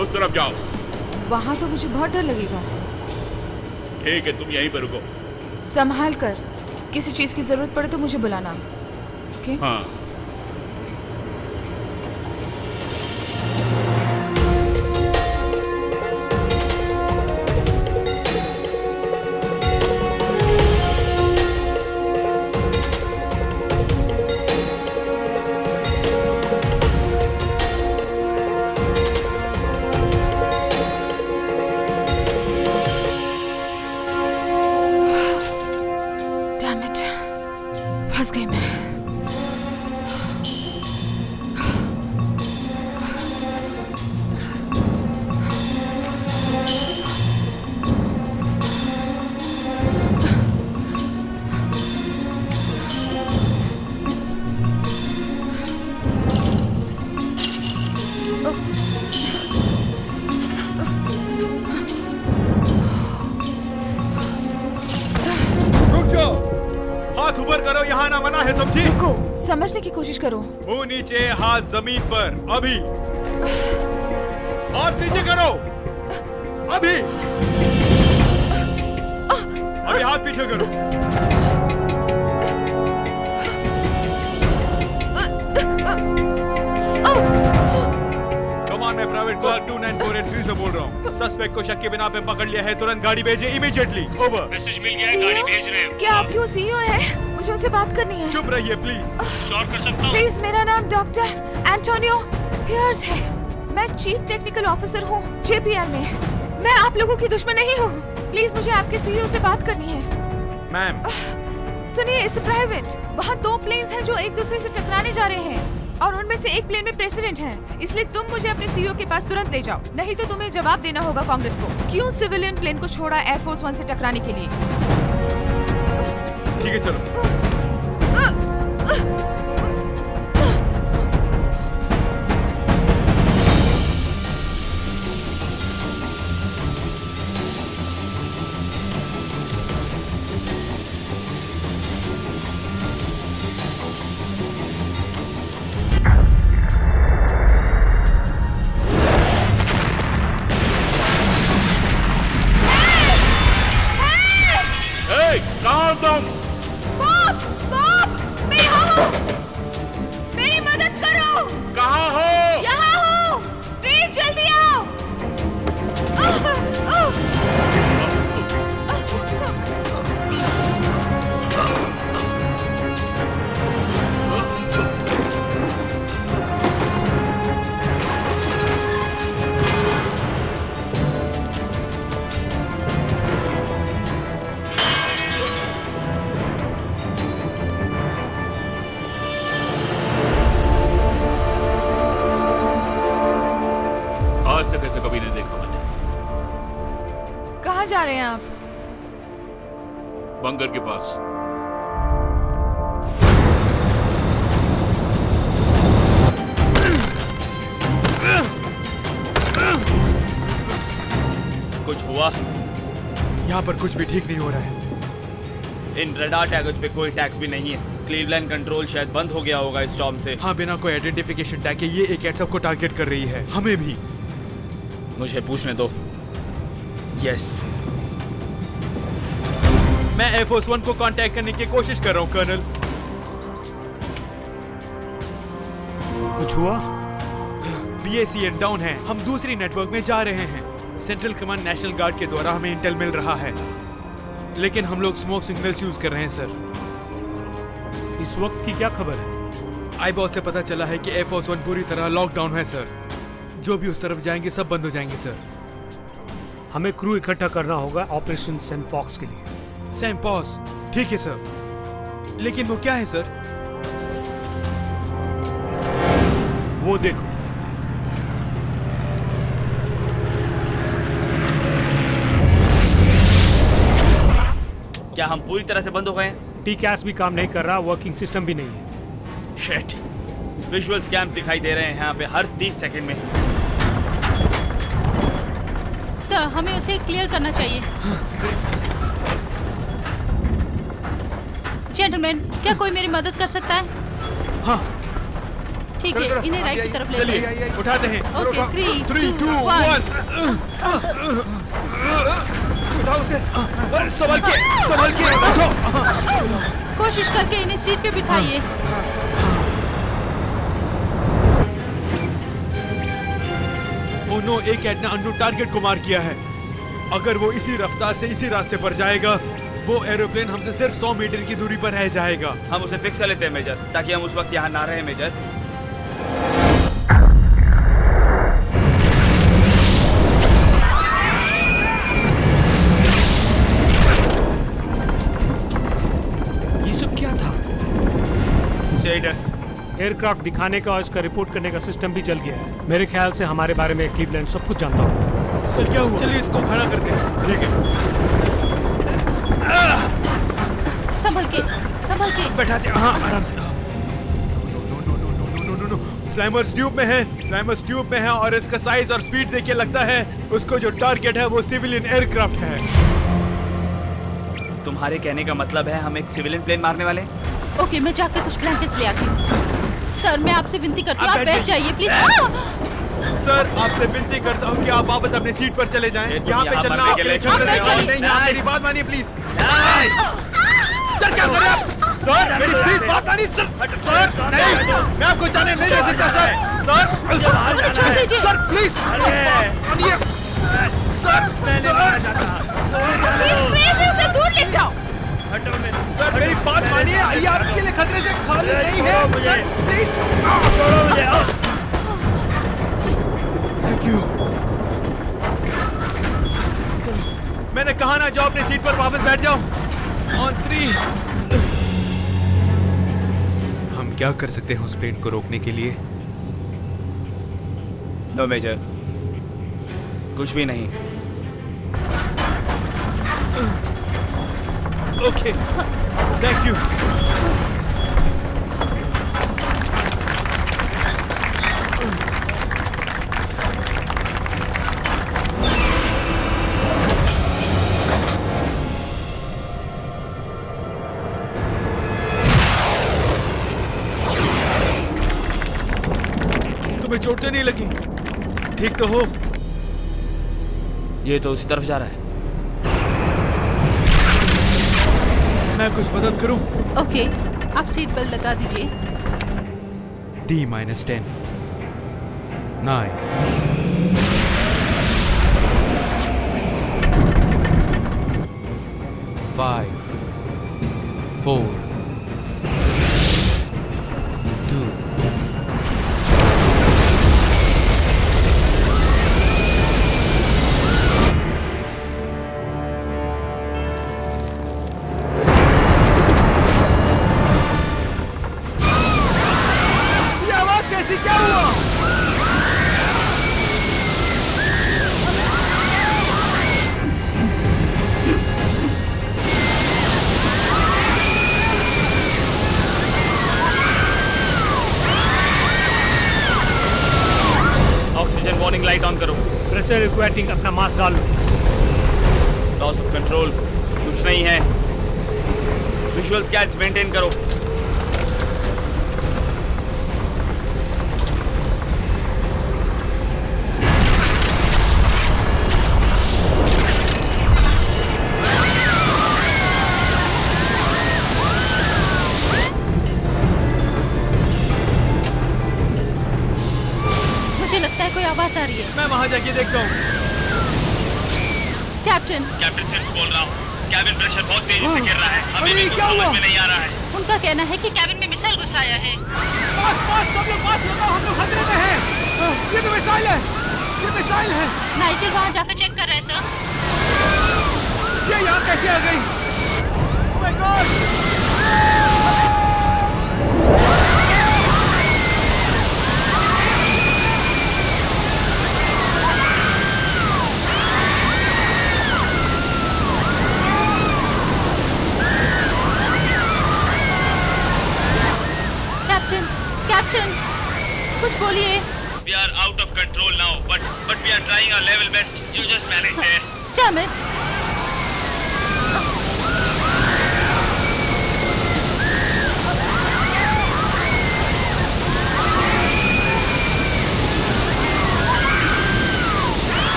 उस तरफ जाओ। वहाँ तो मुझे बहुत डर लगेगा। ठीक है, तुम यहीं पर रुको। संभाल कर, किसी चीज की जरूरत पड़े तो मुझे बुलाना। ओके? हाँ। फंस गई मैं। हाथ ऊपर करो, यहाँ ना मना है, समझी? रुको, समझने की कोशिश करो। मुंह नीचे, हाथ जमीन पर। अभी हाथ नीचे करो। अभी अभी हाथ पीछे करो। कमान, मैं प्राइवेट कार 29483 से बोल रहा हूँ। सस्पेक्ट को शक के बिना पे पकड़ लिया है। तुरंत गाड़ी भेजे इमीडिएटली। ओवर। मैसेज मिल गया है, गाड़ी भेज रहे हैं। क्या आप क्यों सीईओ हैं? मुझे उनसे बात करनी है। चुप रहिए प्लीज। श्योर कर सकता हूँ? प्लीज, मेरा नाम डॉक्टर एंटोनियो पियर्स है। मैं चीफ टेक्निकल ऑफिसर हूँ JPL में। मैं आप लोगों की दुश्मन नहीं हूँ। प्लीज, मुझे आपके सीईओ से बात करनी है। मैम सुनिए, इट्स प्राइवेट। वहाँ 2 प्लेन्स हैं जो एक दूसरे से टकराने जा रहे हैं और उनमें से एक प्लेन में प्रेसिडेंट है। इसलिए तुम मुझे अपने सीईओ के पास तुरंत ले जाओ, नहीं तो तुम्हें जवाब देना होगा कांग्रेस को। क्यों सिविलियन प्लेन को छोड़ा एयरफोर्स 1 से टकराने के लिए? ठीक है, चलो। कहाँ तुम? बॉब! बॉब! मैं यहाँ हूँ! मेरी मदद करो! कहाँ हो? यहाँ हूँ! प्लीज जल्दी आओ! आज तक ऐसे कभी नहीं देखा मैंने। कहाँ जा रहे हैं आप? बंकर के पास। कुछ हुआ? यहाँ पर कुछ भी ठीक नहीं हो रहा है। इन रडार टैगों पे कोई टैग्स भी नहीं है। क्लीवलैंड कंट्रोल शायद बंद हो गया होगा स्टॉर्म से। हाँ, बिना कोई आइडेंटिफिकेशन टैग के ये एक सबको टारगेट कर रही है, हमें भी। मुझे पूछने दो। यस, मैं एयरफोर्स 1 को कांटेक्ट करने की कोशिश कर रहा हूँ कर्नल। कुछ हुआ? BACN डाउन है। हम दूसरी नेटवर्क में जा रहे हैं। सेंट्रल कमांड नेशनल गार्ड के द्वारा हमें इंटेल मिल रहा है, लेकिन हम लोग स्मोक सिग्नल्स यूज कर रहे हैं सर। इस वक्त की क्या खबर है? आईबॉल से पता चला है कि एयरफोर्स 1 पूरी तरह लॉकडाउन है सर। जो भी उस तरफ जाएंगे सब बंद हो जाएंगे सर। हमें क्रू इकट्ठा करना होगा ऑपरेशन सेंट फॉक्स के लिए। सेंट पॉस, ठीक है सर। लेकिन वो क्या है सर? वो देखो। क्या हम पूरी तरह से बंद हो गए हैं? टी-कैस भी काम नहीं कर रहा, वर्किंग सिस्टम भी नहीं है। शिट, विजुअल स्कैम्स दिखाई दे रहे हैं यहाँ पे हर 30 सेकंड में। सर, हमें उसे क्लियर करना चाहिए। जेंटलमैन, क्या कोई मेरी मदद कर सकता है? हाँ, ठीक है, इन्हें राइट की तरफ ले चलिए जाइए। उठाते हैं। ओके, 3, 2, 1। उठाओ उसे। संभल के उठो। कोशिश करके इन्हें सीट पे बिठाइए। ओह नो, एक एडना अन्नू टारगेट को मार किया है। अगर वो इसी रफ्तार से इसी रास्ते पर जाएगा, वो एरोप्लेन हमसे सिर्फ 100 मीटर की दूरी पर रह जाएगा। हम उसे फिक्स कर लेते हैं मेजर, ताकि हम उस वक्त यहाँ ना रहे मेजर। ये सब क्या था? स्टेटस एयरक्राफ्ट दिखाने का और इसका रिपोर्ट करने का सिस्टम भी चल गया है। मेरे ख्याल से हमारे बारे में क्लीवलैंड सब कुछ जानता हूँ। सर क्या हुआ? चलिए इसको खड़ा करते हैं। ठीक है, संभल के बैठाते हैं। हाँ, आराम से। नो, स्लाइमर्स ट्यूब में है और इसका साइज और स्पीड देख के लगता है उसको जो टारगेट है वो सिविलियन एयरक्राफ्ट है। तुम्हारे कहने का मतलब है हम एक सिविलियन प्लेन मारने वाले? ओके, मैं जाके कुछ ब्लैंकेट्स ले आती हूँ। सर, मैं आपसे विनती करती हूँ, आप बैठ जाइए प्लीज। सर, आपसे विनती करता हूँ कि आप वापस अपनी सीट पर चले जाएं। यहाँ पे चलना आपके लिए खतरा है। नहीं, आप मेरी बात मानिए प्लीज। सर क्या कर रहे हैं आप? सर मेरी प्लीज बात मानिए सर। सर नहीं, मैं आपको जाने नहीं दे सकता सर। सर प्लीज मानिए। सर उसे दूर ले जाओ। सर मेरी बात मानिए, ये आपके लिए खतरे से खाली नहीं है सर, प्लीज। Thank you. मैंने कहा ना, जाओ अपनी सीट पर वापस बैठ जाओ। ऑन 3। हम क्या कर सकते हैं उस प्लेन को रोकने के लिए? नो मेजर, कुछ भी नहीं। Okay, thank you. तुम्हें चोटें नहीं लगी? ठीक तो हो? ये तो उसी तरफ जा रहा है। मैं कुछ मदद करूं? ओके, आप सीट बेल्ट लगा दीजिए। D-10 9 5 4 2 oxygen warning light on करो। प्रेशर रिक्वायरिंग, अपना मास्क डालो। लॉस ऑफ कंट्रोल, कुछ नहीं है। विजुअल स्कैन्स मेंटेन करो। मुझे लगता है कोई आवाज आ रही है। मैं वहां जाके देखता हूँ। कैप्टन, कैप्टन सिर्फ बोल रहा हूँ, कैबिन प्रेशर बहुत तेजी से गिर रहा है। हमें अरे भी क्या कुछ हुआ? समझ में नहीं आ रहा है। उनका कहना है कि कैबिन में मिसाइल घुस आया है। पास सब लोग पास लगाओ, हम लोग खतरे में हैं। ये तो मिसाइल है, ये मिसाइल है। नाइजर वहाँ जाकर चेक कर रहे हैं सर। ये यहाँ कैसे आ गई? Oh my God! Captain, captain, कुछ बोलिए। We are out of control now, but we are trying our level best. You just manage there. Damn it!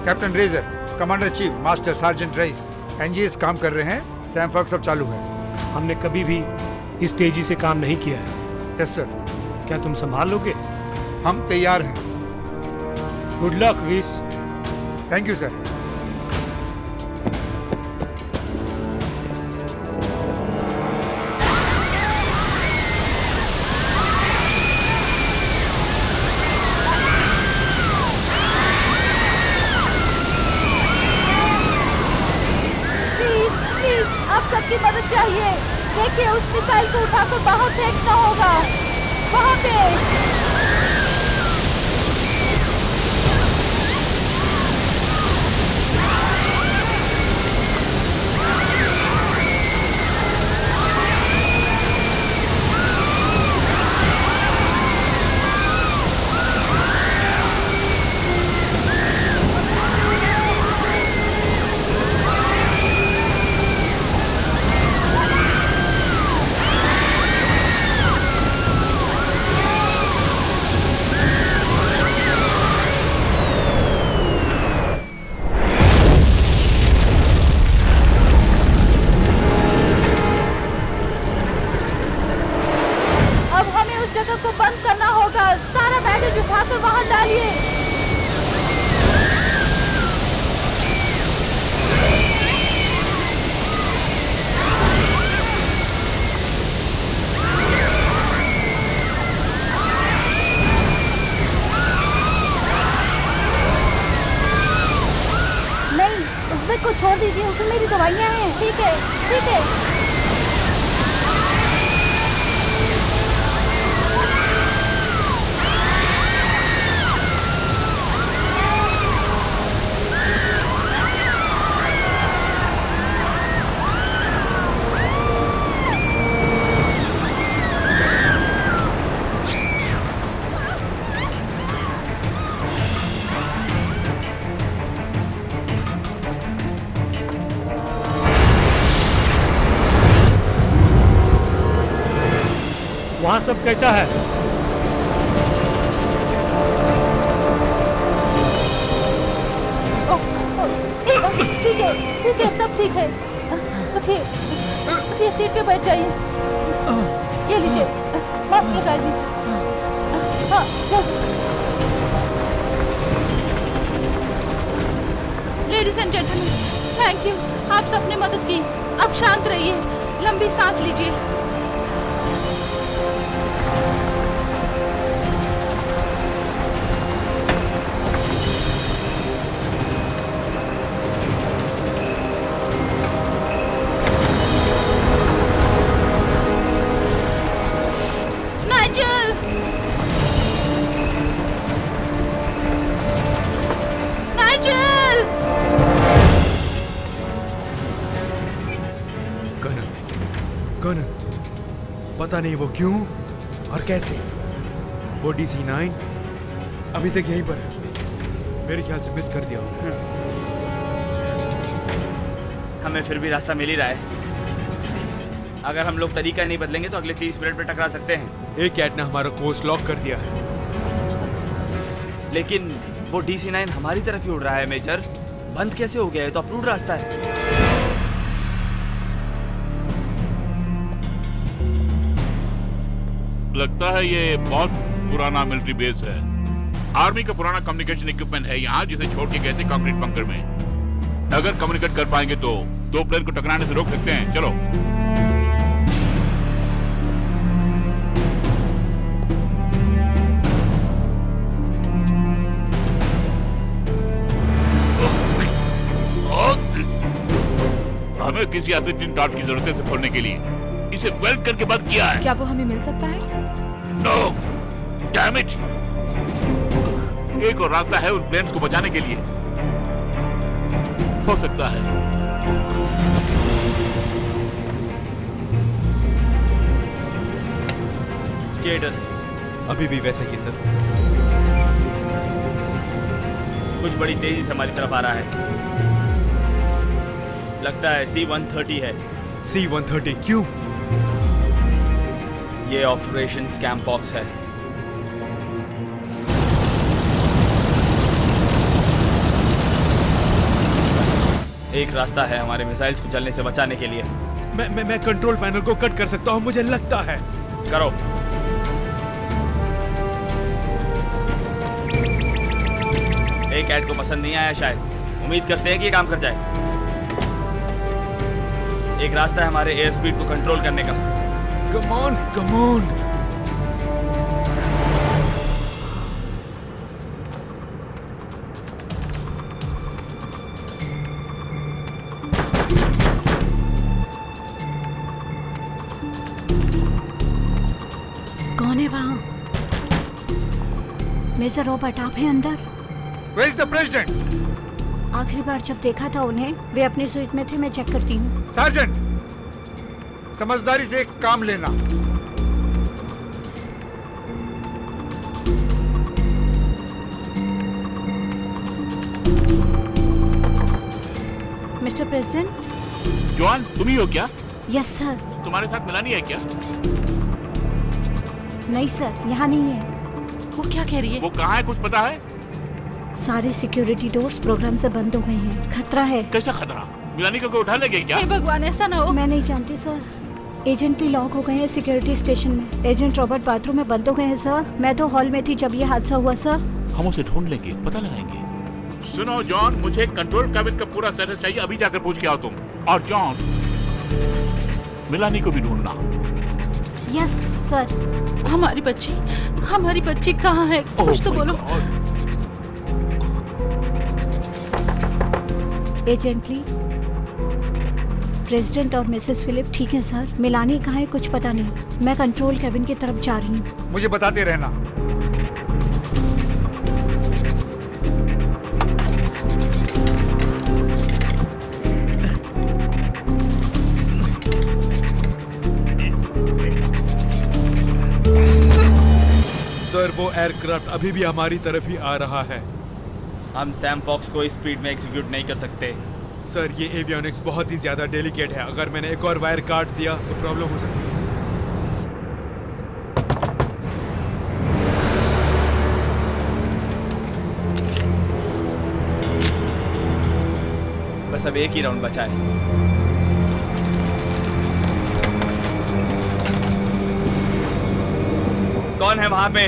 Captain Razor, commander chief, master sergeant Reese, NGS काम कर रहे हैं। सैमफॉग सब चालू है। हमने कभी भी इस तेजी से काम नहीं किया है। Yes sir. क्या तुम संभाल लोगे? हम तैयार हैं। Good luck Reese. Thank you sir. आप सबकी मदद चाहिए। देखिए, उस मिसाइल को उठाकर बाहर फेंकना होगा। वहाँ पे। को बंद करना होगा। सारा बैगेज उठाकर वहां डालिए। ये उसमें मेरी दवाइयाँ हैं। ठीक है, ठीक है। वहाँ सब कैसा है? ठीक है, सब ठीक है। उठिए, उठिए, सीट पे बैठ जाइए। ये लीजिए, मास्क लगाइए। हाँ, ladies and gentleman, thank you, आप सबने मदद की। अब शांत रहिए, लंबी सांस लीजिए। नाइजल! नाइजल! कनन, पता नहीं वो क्यों और कैसे वो DC-9 अभी तक यहीं पर है। मेरे ख्याल से मिस कर दिया होगा। हमें फिर भी रास्ता मिल ही रहा है। अगर हम लोग तरीका नहीं बदलेंगे तो अगले 30 मिनट में टकरा सकते हैं। एक कैट ने हमारा कोर्स लॉक कर दिया है। लेकिन वो DC-9 हमारी तरफ ही उड़ रहा है मेजर। बंद कैसे हो गया है? तो अप्रूव्ड रास्ता है। लगता है ये बहुत पुराना मिलिट्री बेस है। आर्मी का पुराना कम्युनिकेशन इक्विपमेंट है यहाँ, जिसे छोड़ के गए थे कंक्रीट बंकर में। अगर कम्युनिकेट कर पाएंगे तो दो प्लेन को टकराने से रोक सकते हैं। चलो। हमें किसी एसिड डार्ट की जरूरत है इसे खोलने के लिए। इसे वेल्ड करके बंद किया है। क्या वो हमें मिल सकता है? No, damn it. एक और रास्ता है उन प्लेन्स को बचाने के लिए। हो सकता है। स्टेटस अभी भी वैसा ही है सर। कुछ बड़ी तेजी से हमारी तरफ आ रहा है। लगता है C-130 है। C-130 क्यों? ये ऑपरेशन स्कैम बॉक्स है। एक रास्ता है हमारे मिसाइल्स को चलने से बचाने के लिए। मैं कंट्रोल पैनल को कट कर सकता हूं, मुझे लगता है। करो। एक ऐड को पसंद नहीं आया शायद। उम्मीद करते हैं कि ये काम कर जाए। एक रास्ता है हमारे एयर स्पीड को कंट्रोल करने का। Come on, come on. कौन है वहाँ? मेजर रॉबर्ट, आप हैं अंदर? Where is the president? आखिरी बार जब देखा था उन्हें, वे अपनी सूट में थे। मैं चेक करती हूँ। सार्जेंट, समझदारी से एक काम लेना। Mister president. जॉन, तुम ही हो क्या? Yes sir. तुम्हारे साथ मिलानी है क्या? नहीं सर, यहाँ नहीं है। वो क्या कह रही है? वो कहाँ है, कुछ पता है? सारे सिक्योरिटी डोर्स प्रोग्राम से बंद हो गए हैं। खतरा है। कैसा खतरा? मिलानी को कोई उठा लेंगे क्या? हे भगवान, ऐसा ना हो। मैं नहीं जानती सर। एजेंट भी लॉक हो गए हैं सिक्योरिटी स्टेशन में। एजेंट रॉबर्ट बाथरूम में बंद हो गए हैं सर। मैं तो हॉल में थी जब ये हादसा हुआ सर। हम उसे ढूंढ लेंगे, पता लगाएंगे। सुनो जॉन, मुझे कंट्रोल कैबिन का पूरा स्टेटस चाहिए। अभी जाकर पूछ के आओ तुम। और जॉन, मिलानी को भी ढूंढना। Yes sir. हमारी बच्ची कहाँ है? कुछ तो बोलो। एजेंट ली, प्रेसिडेंट और मिसेस फिलिप ठीक है सर। मिलानी कहाँ है कुछ पता नहीं। मैं कंट्रोल कैबिन की तरफ जा रही हूँ। मुझे बताते रहना। सर वो एयरक्राफ्ट अभी भी हमारी तरफ ही आ रहा है। हम सैम फॉक्स को इस स्पीड में एग्जीक्यूट नहीं कर सकते। सर ये एवियोनिक्स बहुत ही ज्यादा डेलिकेट है। अगर मैंने एक और वायर काट दिया तो प्रॉब्लम हो सकती है। बस अब एक ही राउंड बचा है। कौन है वहां पे?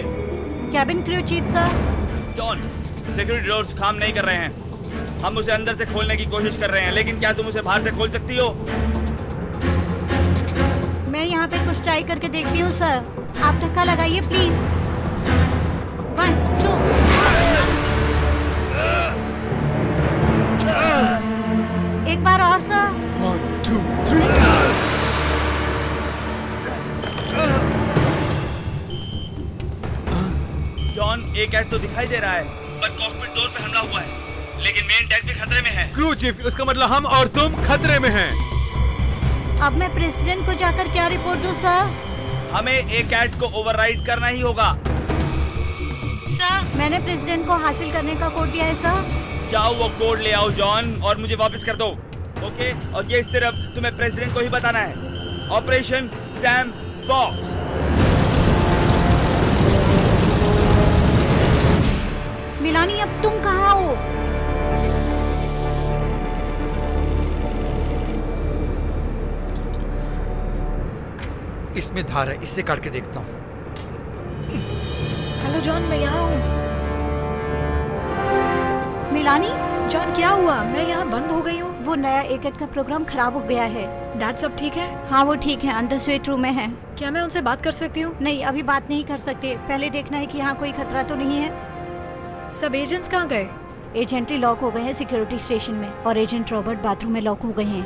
Cabin crew chief sir. John, security doors काम नहीं कर रहे हैं। हम उसे अंदर से खोलने की कोशिश कर रहे हैं, लेकिन क्या तुम उसे बाहर से खोल सकती हो? मैं यहाँ पे कुछ ट्राई करके देखती हूँ सर। आप धक्का लगाइए प्लीज। 1 2 एक बार और सर। 1 2 3 जॉन, एक ऐड तो दिखाई दे रहा है, पर कॉकपिट डोर पे हमला हुआ है, लेकिन मेन डेक भी खतरे में है। क्रू चीफ, उसका मतलब हम और तुम खतरे में हैं। अब मैं प्रेसिडेंट को जाकर क्या रिपोर्ट दूं सर? हमें एक ऐड को ओवरराइड करना ही होगा। सर, मैंने प्रेसिडेंट को हासिल करने का कोड दिया है सर। जाओ वो कोड ले आओ जॉन, और मुझे वापस कर दो। ओके, और ये सिर्फ तुम्हें प्रेसिडेंट को ही बताना है। Operation Sam fox. मिलानी, अब तुम कहाँ हो? इसमें धार है, इससे काट के देखता हूँ। हेलो जॉन, मैं यहाँ हूँ। मिलानी, जॉन क्या हुआ? मैं यहाँ बंद हो गई हूँ। वो नया एकेट का प्रोग्राम खराब हो गया है। डैड सब ठीक है? हाँ वो ठीक है, अंडर स्वेट रूम में है। क्या मैं उनसे बात कर सकती हूँ? नहीं, अभी बात नहीं कर सकते। पहले देखना है कि यहाँ कोई खतरा तो नहीं है। सब एजेंट्स कहाँ गए? एजेंट लॉक हो गए हैं सिक्योरिटी स्टेशन में, और एजेंट रॉबर्ट बाथरूम में लॉक हो गए हैं।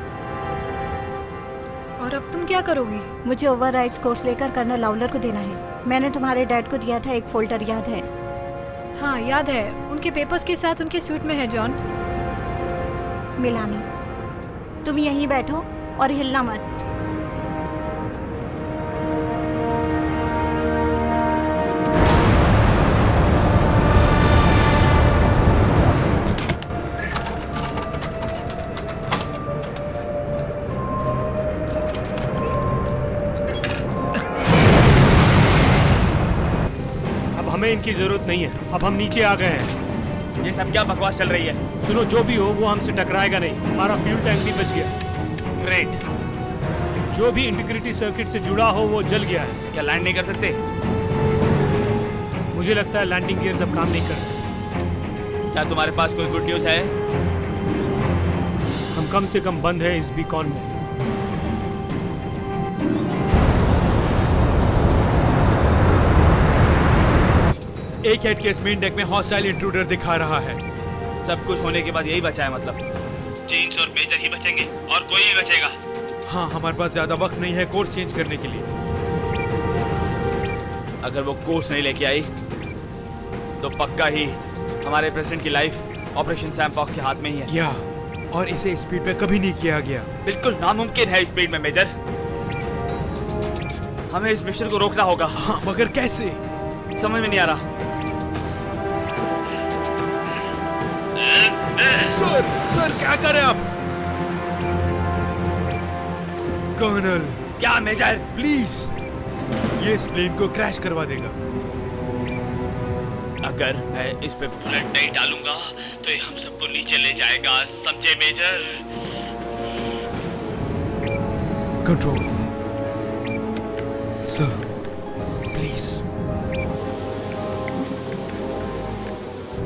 और अब तुम क्या करोगी? मुझे ओवरराइड्स कोर्स लेकर कर्नल लाउलर को देना है। मैंने तुम्हारे डैड को दिया था एक फोल्डर, याद है? हाँ याद है, उनके पेपर्स के साथ उनके सूट में है। जॉन, मिलानी, तुम यहीं बैठो और हिलना मत। हमें इनकी जरूरत नहीं है। अब हम नीचे आ गए हैं। ये सब क्या बकवास चल रही है? सुनो, जो भी हो वो हमसे टकराएगा नहीं। हमारा फ्यूल टैंक भी बच गया। ग्रेट। जो भी इंटीग्रिटी सर्किट से जुड़ा हो वो जल गया है। क्या लैंड नहीं कर सकते? मुझे लगता है लैंडिंग गियर्स अब काम नहीं करते। क्या तुम्हारे पास कोई गुड न्यूज़ है? हम कम से कम बंद है इस बीकॉन में। एक हेड केस मेन डेक में हॉस्टाइल इंट्रूडर दिखा रहा है। सब कुछ होने के बाद यही बचा है, मतलब जेम्स और मेजर ही बचेंगे और कोई नहीं बचेगा। हाँ, हमारे पास ज्यादा वक्त नहीं है कोर्स चेंज करने के लिए। अगर वो कोर्स नहीं लेके आई तो पक्का ही हमारे प्रेसिडेंट की लाइफ ऑपरेशन सैम फॉक्स के हाथ में ही है। या, और इसे स्पीड पे कभी नहीं किया गया। बिल्कुल नामुमकिन है स्पीड में मेजर। हमें इस मिशन को रोकना होगा। हाँ, मगर कैसे? समझ में नहीं आ रहा। सर क्या करें आप? कर्नल। क्या मेजर? प्लीज, ये इस प्लेन को क्रैश करवा देगा। अगर मैं इस पे बुलेट नहीं डालूंगा तो ये हम सबको नीचे ले जाएगा, समझे मेजर? Control sir, please.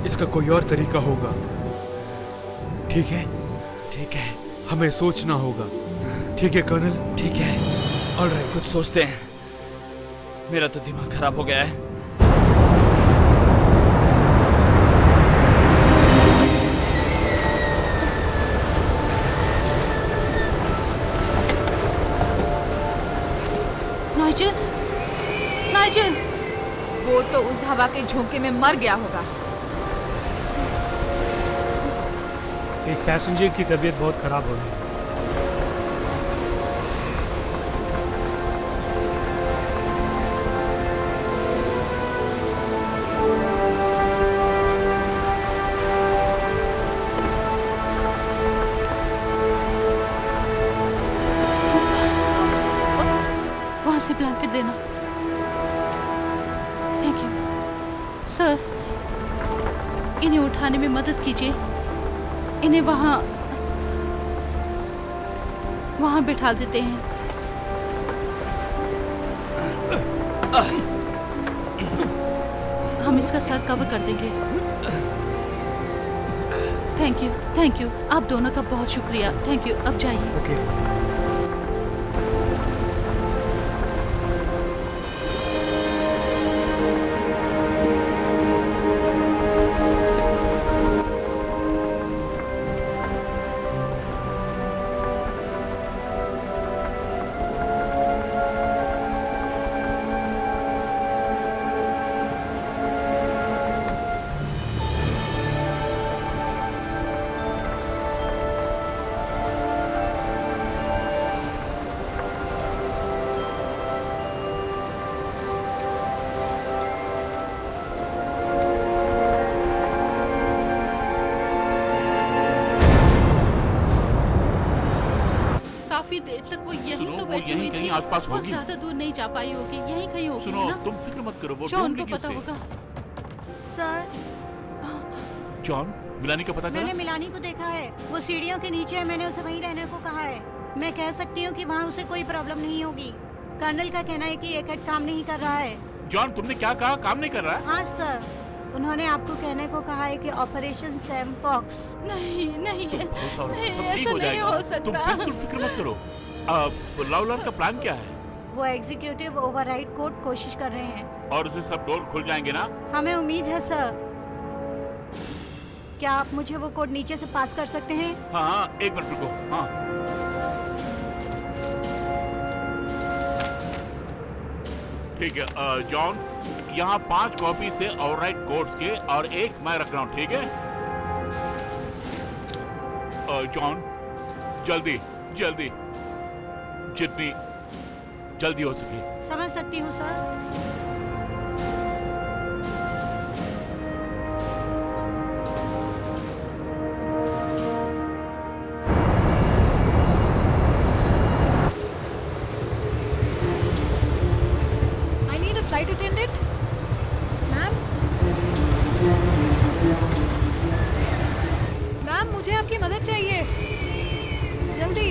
इसका कोई और तरीका होगा, ठीक है? ठीक है, हमें सोचना होगा। ठीक है कर्नल? ठीक है। ऑलराइट, कुछ सोचते हैं। मेरा तो दिमाग खराब हो गया है। के झोंके में मर गया होगा। एक पैसेंजर की तबीयत बहुत खराब हो रही है। वहां से ब्लैंकेट देना। Thank you sir. इन्हें उठाने में मदद कीजिए। इन्हें वहां बिठा देते हैं। हम इसका सर कवर कर देंगे। थैंक यू आप दोनों का बहुत शुक्रिया। Thank you. अब जाइए। ओके। काफी देर तक वो यहीं सुनो, तो वो बैठी यहीं हुई कहीं थी। आसपास वो होगी। ज्यादा दूर नहीं जा पाई होगी। यहीं कहीं होगी सुनो ना? तुम फिक्र मत करो, वो जॉन ढूंढ को लेगी पता उसे। होगा। सर, जॉन, मिलानी का पता मैंने चला? मिलानी को देखा है। वो सीढ़ियों के नीचे है। मैंने उसे वहीं रहने को कहा है। मैं कह सकती हूँ कि वहाँ उसे कोई प्रॉब्लम नहीं होगी। कर्नल का कहना है कि एक हेड काम नहीं कर रहा है। जॉन, तुमने क्या कहा? काम नहीं कर रहा है? हाँ सर, उन्होंने आपको कहने को कहा है कि ऑपरेशन सैम फॉक्स। नहीं नहीं तुम भरोसा रखो, नहीं, सब ठीक ऐसा हो नहीं जाएगा। हो तुम सकता। बिल्कुल फिक्र मत करो। लाउलर का प्लान क्या है? वो एग्जीक्यूटिव ओवरराइड कोर्ट कोशिश कर रहे हैं। और उसे सब डोर खुल जाएंगे ना? हमें उम्मीद है सर। क्या आप मुझे वो कोड नीचे से पास कर सकते हैं? हाँ, एक मिनट रुको। हाँ, ठीक है। जॉन, यहाँ 5 कॉपी से ओवरराइड कोड्स के और एक मैं रख रहा हूँ, ठीक है? जॉन, जल्दी जल्दी, जितनी जल्दी हो सके। समझ सकती हूँ sir. I need a flight attendant. Ma'am, ma'am मुझे आपकी मदद चाहिए। जल्दी,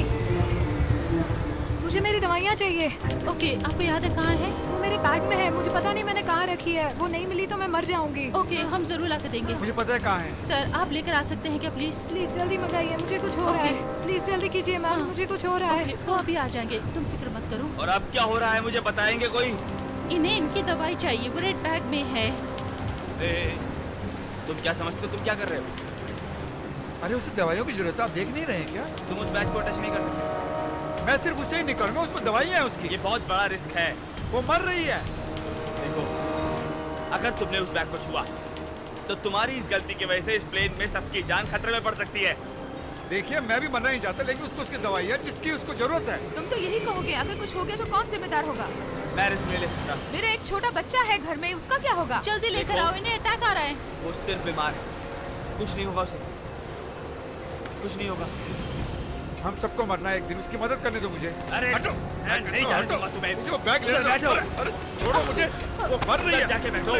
मुझे मेरी दवाइयाँ चाहिए। ओके, आपको याद है कहाँ है? वो मेरे बैग में है। मुझे पता नहीं मैंने कहाँ रखी है। वो नहीं मिली तो मैं मर जाऊंगी। ओके, हम जरूर लाकर देंगे। मुझे पता है कहाँ है। सर, आप लेकर आ सकते हैं क्या प्लीज? प्लीज जल्दी मंगाइए, मुझे कुछ हो रहा है। प्लीज जल्दी कीजिए मैम, मुझे कुछ हो रहा है। ओके, वो अभी आ जाएंगे, तुम फिक्र मत करो। और अब क्या हो रहा है मुझे बताएंगे कोई? इन्हें इनकी दवाई चाहिए, वो रेड बैग में है। तुम क्या समझते हो? तुम क्या कर रहे हो? अरे उसे दवाइयों की जरूरत है, आप देख नहीं रहे हैं क्या? तुम उस बैच को टच नहीं कर सकते। मैं सिर्फ उसे ही नहीं करूंगा, उसमें दवाइयाँ हैं उसकी। ये बहुत बड़ा रिस्क है। वो मर रही है। देखो, अगर तुमने उस बैग को छुआ तो तुम्हारी इस गलती की वजह से इस प्लेन में सबकी जान खतरे में पड़ सकती है। देखिए, मैं भी मरना नहीं चाहता, लेकिन उसको उसकी दवाई है जिसकी उसको जरूरत है। तुम तो यही कहोगे, अगर कुछ हो गया तो कौन जिम्मेदार होगा? मैं रिस्क नहीं ले सकता। मेरा एक छोटा बच्चा है घर में, उसका क्या होगा? जल्दी लेकर देखो। आओ, इन्हें अटैक आ रहा है। वो सिर्फ बीमार है, कुछ नहीं होगा उसे, कुछ नहीं होगा। हम सबको मरना है एक दिन, उसकी मदद करने दो मुझे। अरे हटो, मैं नहीं हटो, जाने हटो। दूंगा तुम्हें। मुझे वो बैग ले उधर बैठो। अरे छोड़ो मुझे, वो मर रही है। जाके बैठो।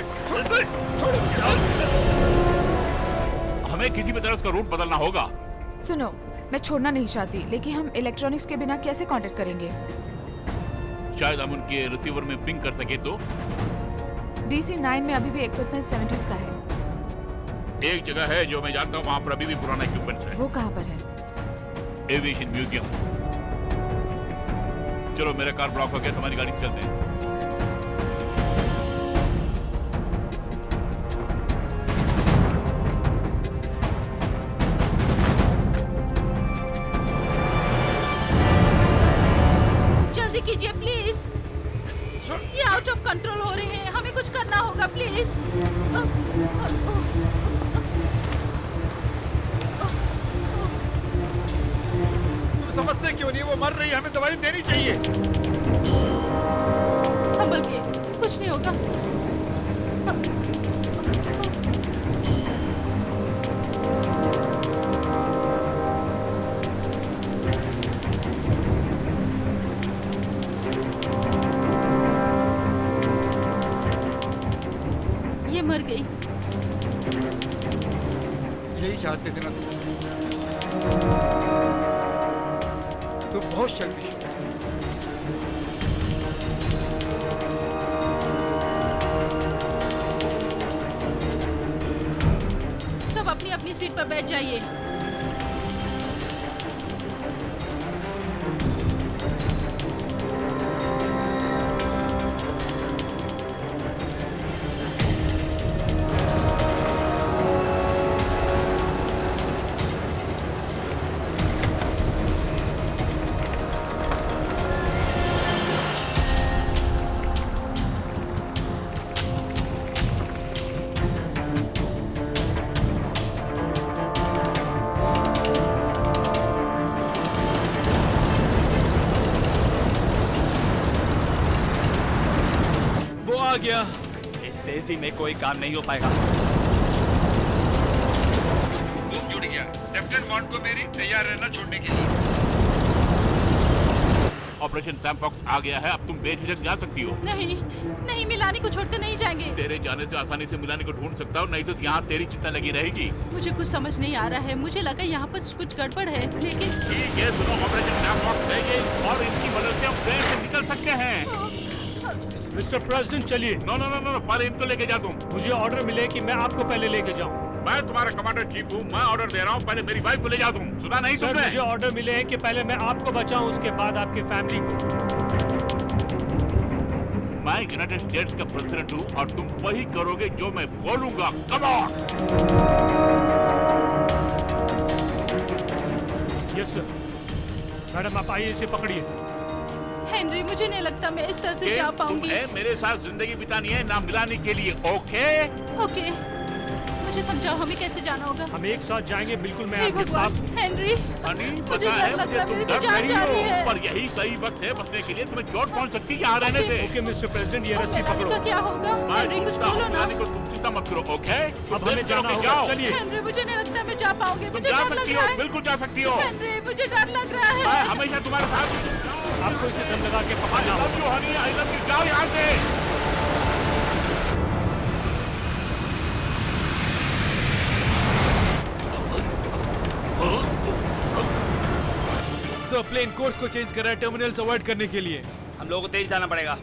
छोड़ो मुझे। हमें किसी भी तरह उसका रूट बदलना होगा। सुनो, मैं छोड़ना नहीं चाहती, लेकिन हम इलेक्ट्रॉनिक्स के बिना कैसे कांटेक्ट करेंगे? शायद हम उनके रिसीवर में पिंग कर सके तो। DC-9 में अभी भी इक्विपमेंट 70s का है। एक जगह है जो मैं जानता हूँ, वहाँ पर अभी भी पुराना इक्विपमेंट है। वो कहाँ पर है? Aviation museum. चलो, मेरा कार ब्लॉक हो गया, तुम्हारी गाड़ी से चलते हैं। जल्दी कीजिए प्लीज, ये आउट ऑफ कंट्रोल हो रहे हैं, हमें कुछ करना होगा प्लीज। मर रही है, हमें दवाई देनी चाहिए। संभल के, कुछ नहीं होगा। ये मर गई। यही चाहते थे ना तुम बहुत सेल्फिश हो। सब अपनी अपनी सीट पर बैठ जाइए। वो आ गया। इस तेजी में कोई काम नहीं हो पाएगा। लूप जुड़ गया। लेफ्टिनेंट मॉन्ट को मेरी तैयार रहना छोड़ने के लिए। ऑपरेशन सैम फॉक्स आ गया है, अब तुम बेझिझक जा सकती हो। नहीं, नहीं, मिलानी को छोड़कर नहीं जाएंगे। तेरे जाने से आसानी से मिलानी को ढूंढ सकता हूँ, नहीं तो यहाँ तेरी चिंता लगी रहेगी। मुझे कुछ समझ नहीं आ रहा है। मुझे लगा यहाँ पर कुछ गड़बड़ है, लेकिन ठीक है, सुनो, ऑपरेशन सैम फॉक्स है ये, और इनकी मदद से हम प्लेन से निकल सकते हैं। मिस्टर प्रेसिडेंट चलिए। नो नो नो नो, पर इनको लेके जा तुम। मुझे ऑर्डर मिले कि मैं आपको पहले लेके जाऊं। मैं तुम्हारा कमांडर चीफ हूँ, मैं ऑर्डर दे रहा हूँ, पहले मेरी वाइफ को ले जाओ तुम। सुना नहीं सर, तुमने? मुझे ऑर्डर मिले हैं कि पहले मैं आपको बचाऊं, उसके बाद आपके फैमिली को। मैं यूनाइटेड स्टेट्स का प्रेसिडेंट हूँ और तुम वही करोगे जो मैं बोलूंगा। Come on. Yes sir. Madam आप आइए, इसे पकड़िए। हेनरी, मुझे नहीं लगता मैं इस तरह से जा पाऊंगी। तुम्हें मेरे साथ जिंदगी बितानी है, ना मिलाने के लिए। ओके ओके, मुझे समझाओ हमें कैसे जाना होगा। हम एक साथ जाएंगे, बिल्कुल मैं हे आपके भगवान, साथ। हेनरी, हनी, मुझे पता डर है लग मुझे रहा है, तुम मेरी तो डर जान रही जा रही हो, है। पर यही सही वक्त है बचने के लिए। तुम्हें चोट पहुंच सकती है यहाँ रहने से। ओके मिस्टर प्रेसिडेंट, ये रस्सी मेलानी पकड़ो। का क्या होगा? मैं हेनरी, कुछ ढूंढता हूँ बोलो ना। मिलानी को, तुम चिंता मत करो। ओके, अब हमें जाना होगा, चलिए। हेनरी, मुझे नहीं लगता मैं जा पाऊंगी। तुम मुझे जा डर लग सकती रहा हो, है। बिल्कुल जा सकती हो। हेनरी, मुझे डर लग रहा है। मैं हमेशा तुम्हारे साथ हूँ। आपको इसे दम लगा के I पकड़ना love होगा। you, honey, I love you। जाओ यहाँ से। सर, प्लेन कोर्स को चेंज कर रहा है टर्मिनल से अवॉइड करने के लिए। हम लोगों को तेज जाना पड़ेगा।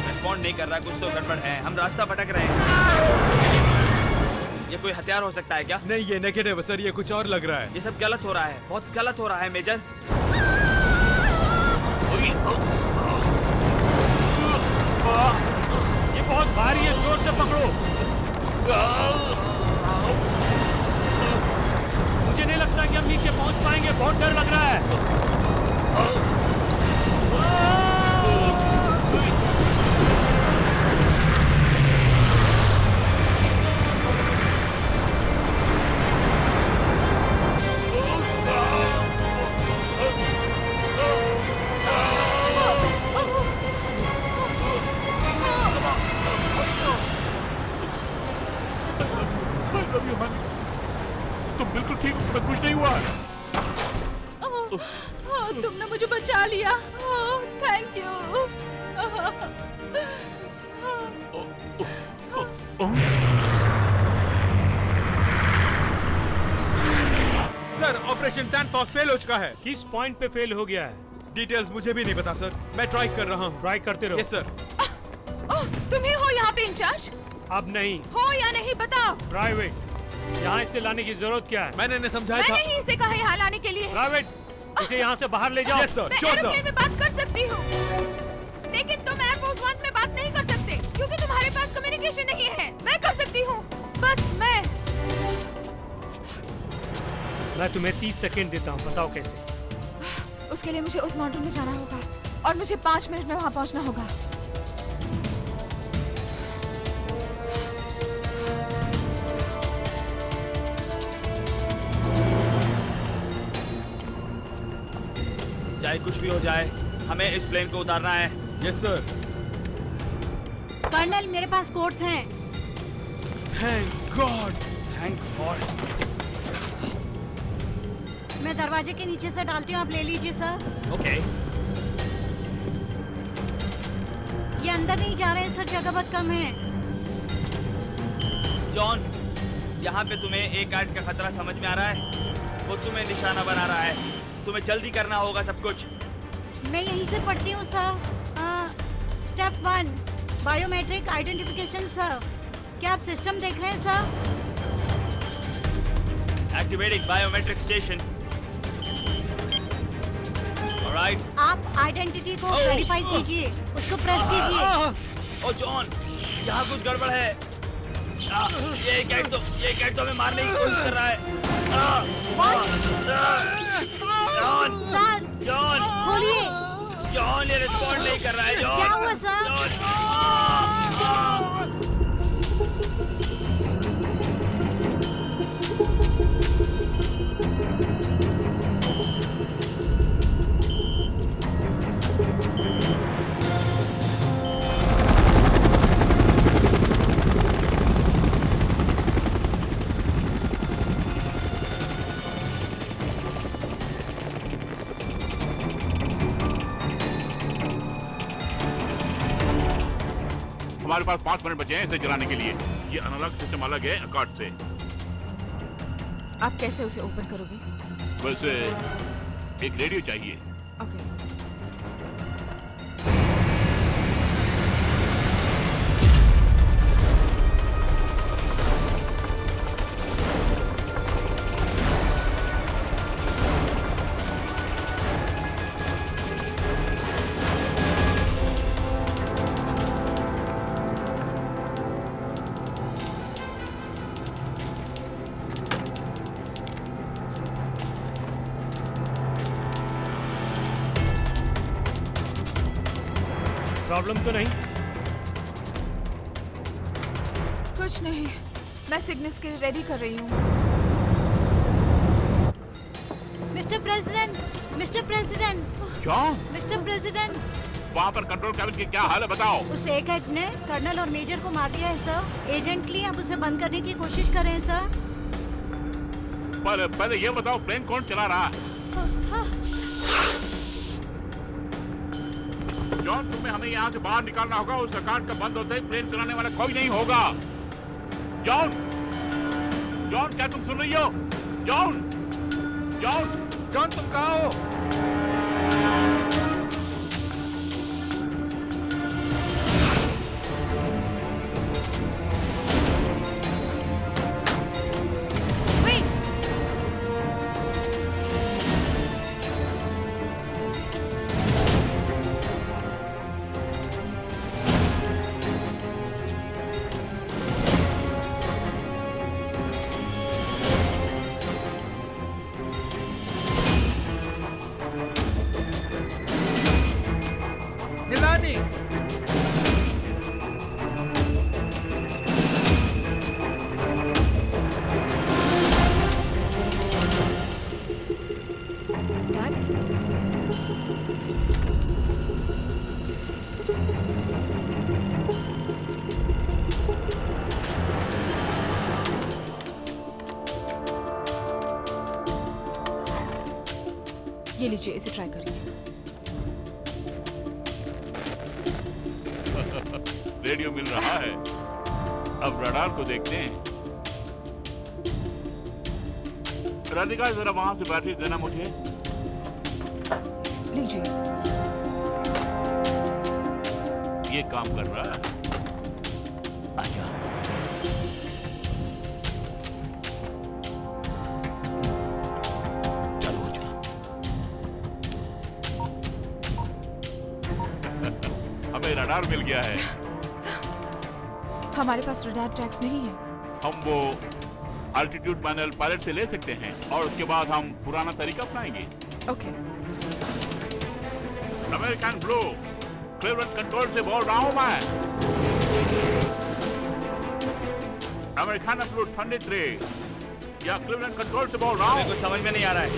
रिस्पॉन्ड नहीं कर रहा, कुछ तो गड़बड़ है। हम रास्ता भटक रहे हैं। ये कोई हथियार हो सकता है क्या? नहीं, ये नेगेटिव है सर, ये कुछ और लग रहा है। ये सब गलत हो रहा है, बहुत गलत हो रहा है मेजर। ये बहुत भारी है, जोर से पकड़ो। मुझे नहीं लगता कि हम नीचे पहुंच पाएंगे, बहुत डर लग रहा है। तुम बिल्कुल ठीक हो, तुम्हें कुछ नहीं हुआ। तुमने मुझे बचा लिया। Thank you. Sir, operation Sandfox fail हो चुका है। किस पॉइंट पे फेल हो गया है? डिटेल्स मुझे भी नहीं पता सर, मैं ट्राई कर रहा हूँ। ट्राई करते रहो। Yes sir. तुम ही हो यहाँ पे इंचार्ज? अब नहीं, हो या नहीं बताओ। प्राइवेट। यहाँ इसे लाने की जरूरत क्या है? मैंने इन्हें समझाया था। मैंने ही इसे कहा यहाँ लाने के लिए। प्राइवेट, इसे यहाँ से बाहर ले जाओ। यस सर, मैं श्योर एरोप्लेन सर। में बात कर सकती हूँ, लेकिन तुम एयरफोर्स वन में बात नहीं कर सकते क्योंकि तुम्हारे पास कम्युनिकेशन नहीं है। मैं कर सकती हूँ, बस मैं। मैं तुम्हें 30 सेकंड देता हूँ, बताओ कैसे। उसके लिए मुझे उस माउंटेन में जाना होगा और मुझे 5 मिनट में वहाँ पहुँचना होगा। चाहे कुछ भी हो जाए, हमें इस प्लेन को उतारना है। Yes sir. कर्नल, मेरे पास कोड्स हैं। Thank God. Thank God. मैं दरवाजे के नीचे से डालती हूँ, आप ले लीजिए सर। ओके। ये अंदर नहीं जा रहे हैं सर, जगह बहुत कम है। जॉन, यहाँ पे तुम्हें एक गार्ड का खतरा समझ में आ रहा है? वो तुम्हें निशाना बना रहा है। तुम्हें जल्दी करना होगा सब कुछ। मैं यहीं से पढ़ती हूँ sir. Step 1 biometric identification sir. क्या आप सिस्टम देख रहे हैं sir? Activating biometric station. Alright. आप आइडेंटिटी को वेरीफाई कीजिए, उसको प्रेस कीजिए। ओ जॉन, यहाँ कुछ गड़बड़ है। ये गैंग तो हमें मारने की कोशिश कर रहा है। जॉन, सर जॉन, खोलिए। जॉन ये रिस्पॉन्ड नहीं कर रहा है। जॉन, क्या हुआ सर? हमारे पास 5 मिनट बचे हैं इसे जलाने के लिए। ये एनालॉग सिस्टम अलग है अकॉर्ड से। आप कैसे उसे ओपन करोगे? वैसे एक रेडियो चाहिए। ओके। प्रॉब्लम तो नहीं? कुछ नहीं, मैं सिग्नल्स के लिए रेडी कर रही हूँ। Mister president, mister president, John, mister president. वहाँ पर कंट्रोल कैबिन की क्या हाल है बताओ। उस एक हेड ने कर्नल और मेजर को मार दिया है सर। एजेंटली आप उसे बंद करने की कोशिश कर रहे हैं सर। पर पहले ये बताओ प्लेन कौन चला रहा है? जॉन, तुम्हें हमें यहाँ से बाहर निकालना होगा। उस अकाउंट का बंद होते ही प्लेन चलाने वाला कोई नहीं होगा। जॉन, जॉन क्या तुम सुन रही हो? जॉन, जॉन, जॉन तुम कहाँ हो? ये लीजिए, इसे ट्राई करिए। रेडियो मिल रहा है। अब रडार को देखते हैं। राधिका, जरा वहां से बैटरी देना मुझे। लीजिए। ये काम कर रहा है। अच्छा, चलो हो जा। हमें रडार मिल गया है। हमारे पास रडार ट्रैक्स नहीं है। हम वो अल्टीट्यूड पैनल पायलट से ले सकते हैं और उसके बाद हम पुराना तरीका अपनाएंगे। Okay. American blue, Cleveland control से बोल रहा हूं मैं। अमेरिकन ब्लू 23 या क्लीवलैंड कंट्रोल से बोल रहा हूं। कुछ समझ में नहीं आ रहा है।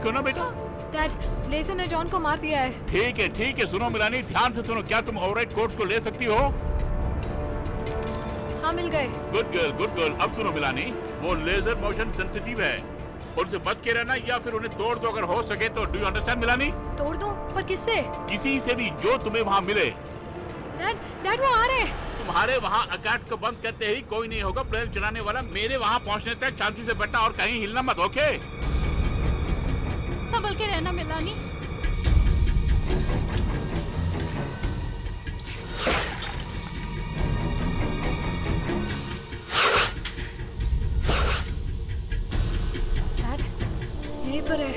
ठीक हो ना बेटा? डैड, लेज़र ने जॉन को मार दिया है। ठीक है, सुनो मिलानी, ध्यान से सुनो। क्या तुम ओवरराइड कोड्स को ले सकती हो? हाँ, मिल गए। Good girl. अब सुनो मिलानी, वो लेजर मोशन सेंसिटिव है, उनसे बच के रहना या फिर उन्हें तोड़ दो अगर हो सके तो। Do you understand Milani? तोड़ दो? पर किससे? किसी से भी जो तुम्हें वहाँ मिले। डैड वो आ रहे हैं। तुम्हारे वहाँ अकैट को बंद करते ही कोई नहीं होगा प्लेन चलाने वाला। मेरे वहाँ पहुँचने तक शांति से बैठना और कहीं हिलना मत, ओके? संभल के रहना मिलानी। डैड, यहीं पर है।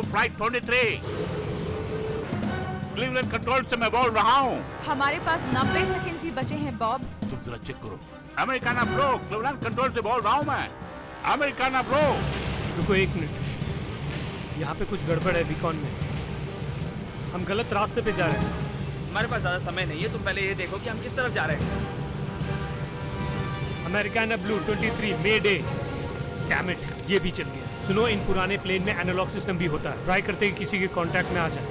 फ्लाइट 23 क्लीवलैंड कंट्रोल से मैं बोल रहा हूँ। हमारे पास 90 सेकंड ही बचे हैं बॉब। तुम जरा चेक करो। अमेरिकाना ब्रो, क्लीवलैंड कंट्रोल से बोल रहा हूँ मैं। Americana bro. रुको 1 मिनट, यहाँ पे कुछ गड़बड़ है बीकॉन में। हम गलत रास्ते पे जा रहे हैं। हमारे पास ज्यादा समय नहीं है, तुम पहले ये देखो कि हम किस तरफ जा रहे हैं। Americana blue 23 may day. Damn it, ये भी चल गया। सुनो, इन पुराने प्लेन में एनालॉग सिस्टम भी होता है। ट्राई करते हैं किसी के कांटेक्ट में आ जाए।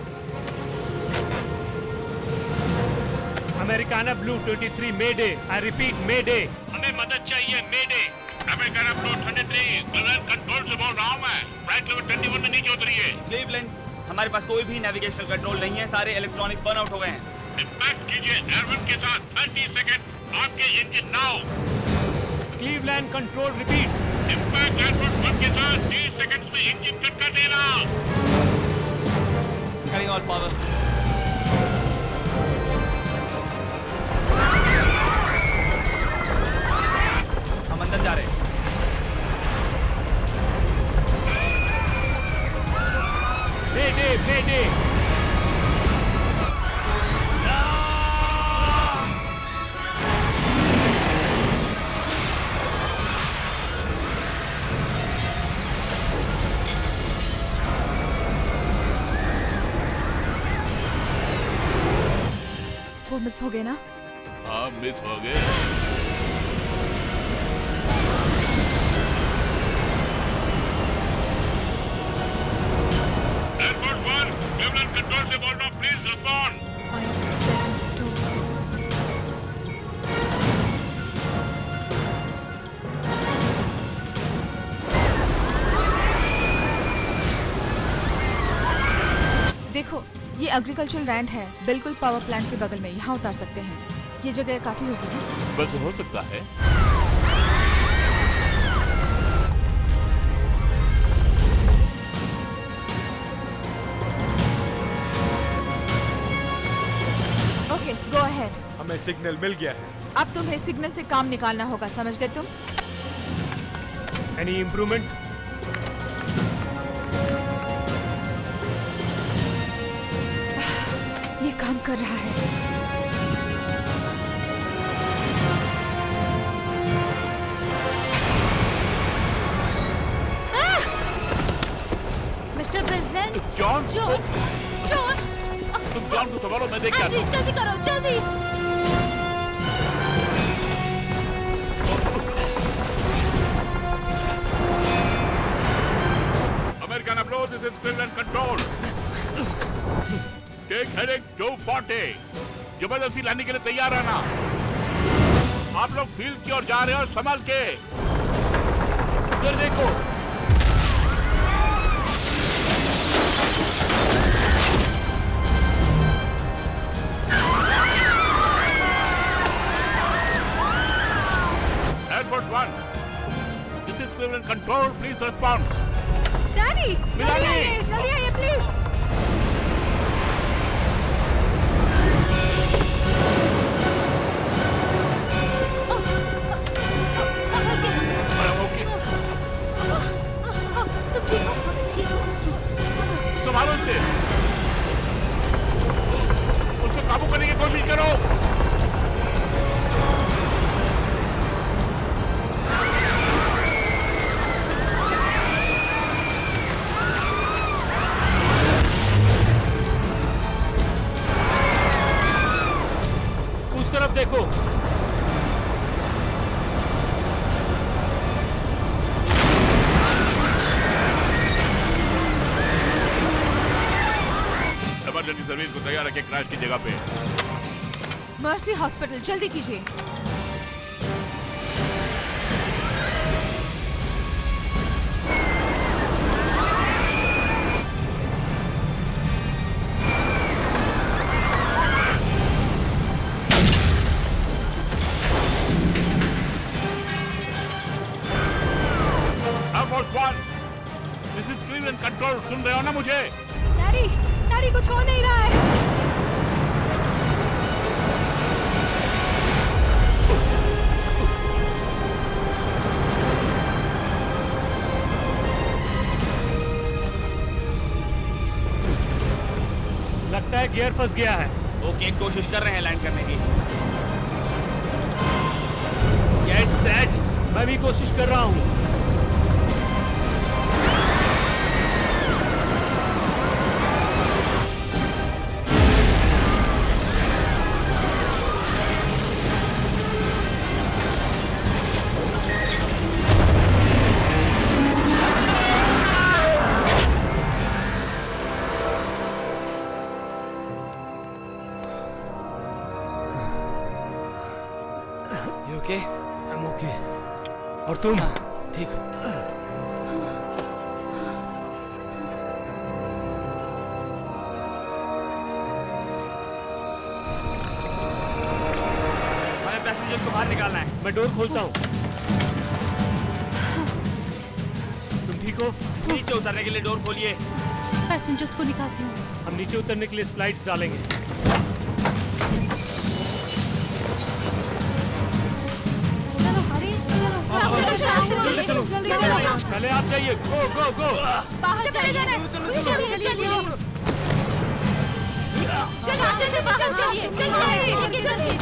Americana blue 23 mayday. I repeat mayday. हमें मदद चाहिए, mayday. Americana blue 23 Cleveland control से बोल रहा हूँ मैं। फ्लाइट लेवल 21 में नीचे उतरी है। क्लीवलैंड, हमारे पास कोई भी नेविगेशनल कंट्रोल नहीं है, सारे इलेक्ट्रॉनिक्स बर्न आउट हो गए हैं। इम्पैक्ट कीजिए एयरवन के साथ 30 सेकंड आपके engine now. Cleveland control repeat. Impact air one 1 के साथ 30 सेकंड्स में इंजन कट कर देना। Cutting all power. हम अंदर जा रहे हैं। Mayday! वो मिस हो गए ना? हाँ, मिस हो गए। एयरपोर्ट 1, क्लीवलैंड कंट्रोल से बोल रहा हूँ, प्लीज रिस्पॉन्ड। 5, 7, 2. देखो, ये एग्रीकल्चरल लैंड है, बिल्कुल पावर प्लांट के बगल में। यहाँ उतार सकते हैं। ये जगह काफी होगी ना? बस हो सकता है। Okay, go ahead. हमें सिग्नल मिल गया है। अब तुम्हें सिग्नल से काम निकालना होगा, समझ गए तुम? Any improvement? ये काम कर रहा है। Mister president. John, John. तुम जॉन को संभालो, मैं देख के आता हूँ। जल्दी करो, जल्दी। American Upload, this is Cleveland Control. Take heading 240. जबरदस्ती लाने के लिए तैयार रहना। आप लोग फील्ड की ओर जा रहे हो, संभाल के। इधर देखो। One. This is Cleveland Control. Please respond. Daddy Milani! जल्दी आइए प्लीज। संभालो से। उसको काबू करने की कोशिश करो। उस तरफ देखो। इमरजेंसी सर्विस को तैयार रखें क्रैश की जगह पे। मर्सी हॉस्पिटल, जल्दी कीजिए। Air Force One, this is Cleveland Control. सुन रहे हो ना मुझे? डैडी डैडी कुछ हो नहीं रहा है। लगता है गियर फंस गया है। ओके, कोशिश कर रहे हैं लैंड करने की। Get set. मैं भी कोशिश कर रहा हूँ। You okay? I'm okay. और तुम? ठीक हो? हमें पैसेंजर्स को बाहर निकालना है। मैं डोर खोलता हूँ। तुम ठीक हो? नीचे उतरने के लिए डोर खोलिए। पैसेंजर्स को निकालती हूँ। हम नीचे उतरने के लिए स्लाइड्स डालेंगे। चलो हरी चलो जल्दी पहले आप जाइए। गो गो गो। बाहर चले जाना है। चलिए चलिए। चलिए बाहर चलिए। चलिए।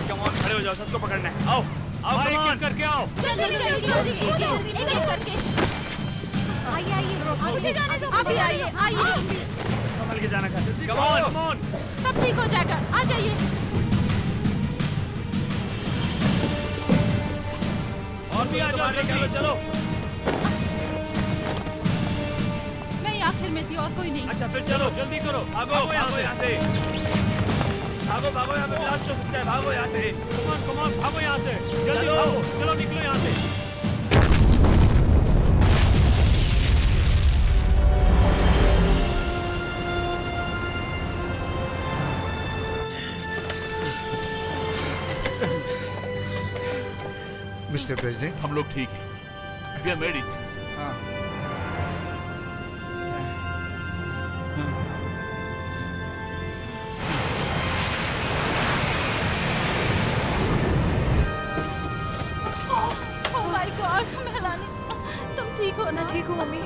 कम ऑन, खड़े हो जाओ, सबको पकड़ना है। आओ आओ, एक come एक on। करके आओ। जल्दी एक करके। आइए आइए मुझे जाने दो। अभी आइए आइए। संभल के जाना कर। Come on come on. सब ठीक हो जाएगा, आ जाइए। और भी आ जाओ, चलो चलो। मैं आखिर में थी और कोई नहीं। अच्छा फिर चलो, जल्दी करो। भागो भागो यहाँ से। भागो भागो, यहाँ पे ब्लास्ट हो सकता है। भागो यहाँ से। कम ऑन भागो यहाँ से। जल्दी भागो। चलो निकलो यहाँ से। मिस्टर प्रेसिडेंट, हम लोग ठीक हैं। We are made it. हाँ। ओह माय गॉड, मेलानी, तुम ठीक हो ना? ठीक हूँ mummy.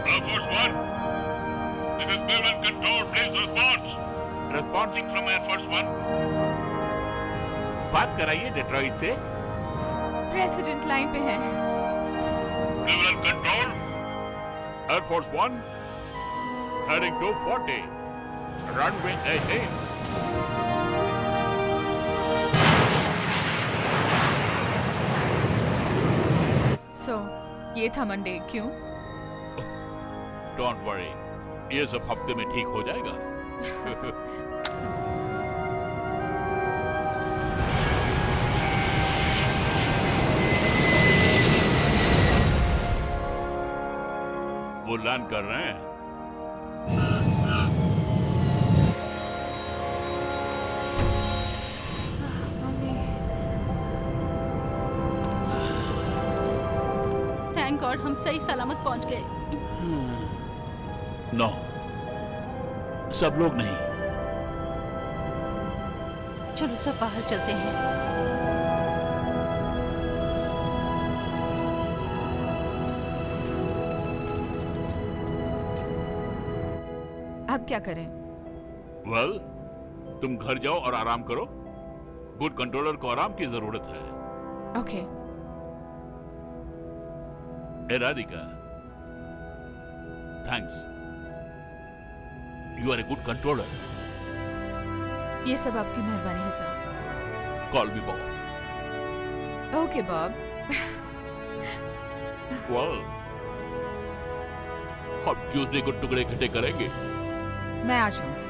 Air Force One, this is Cleveland Control. Please respond. Responding from Air Force One. बात कराइए डेट्रॉइट से। प्रेसिडेंट लाइन पे है। Cleveland Control, Air Force One, heading to 40, runway 18. So, ये था मंडे, क्यों? Don't worry, ये सब हफ्ते में ठीक हो जाएगा। वो लैंड कर रहे हैं। थैंक गॉड हम सही सलामत पहुंच गए। नो, सब लोग नहीं। चलो सब बाहर चलते हैं। अब क्या करें? वेल, तुम घर जाओ और आराम करो। गुड कंट्रोलर को आराम की जरूरत है। ओके। ए Radhika, thanks. You are a good controller. ये सब आपकी मेहरबानी है sir. Call me Bob. Okay Bob. Well, हम ट्यूसडे को टुकड़े इकट्ठे करेंगे। मैं आ जाऊंगी।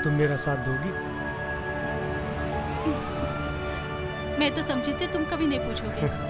तुम मेरा साथ दोगी? मैं तो समझी थी तुम कभी नहीं पूछोगे।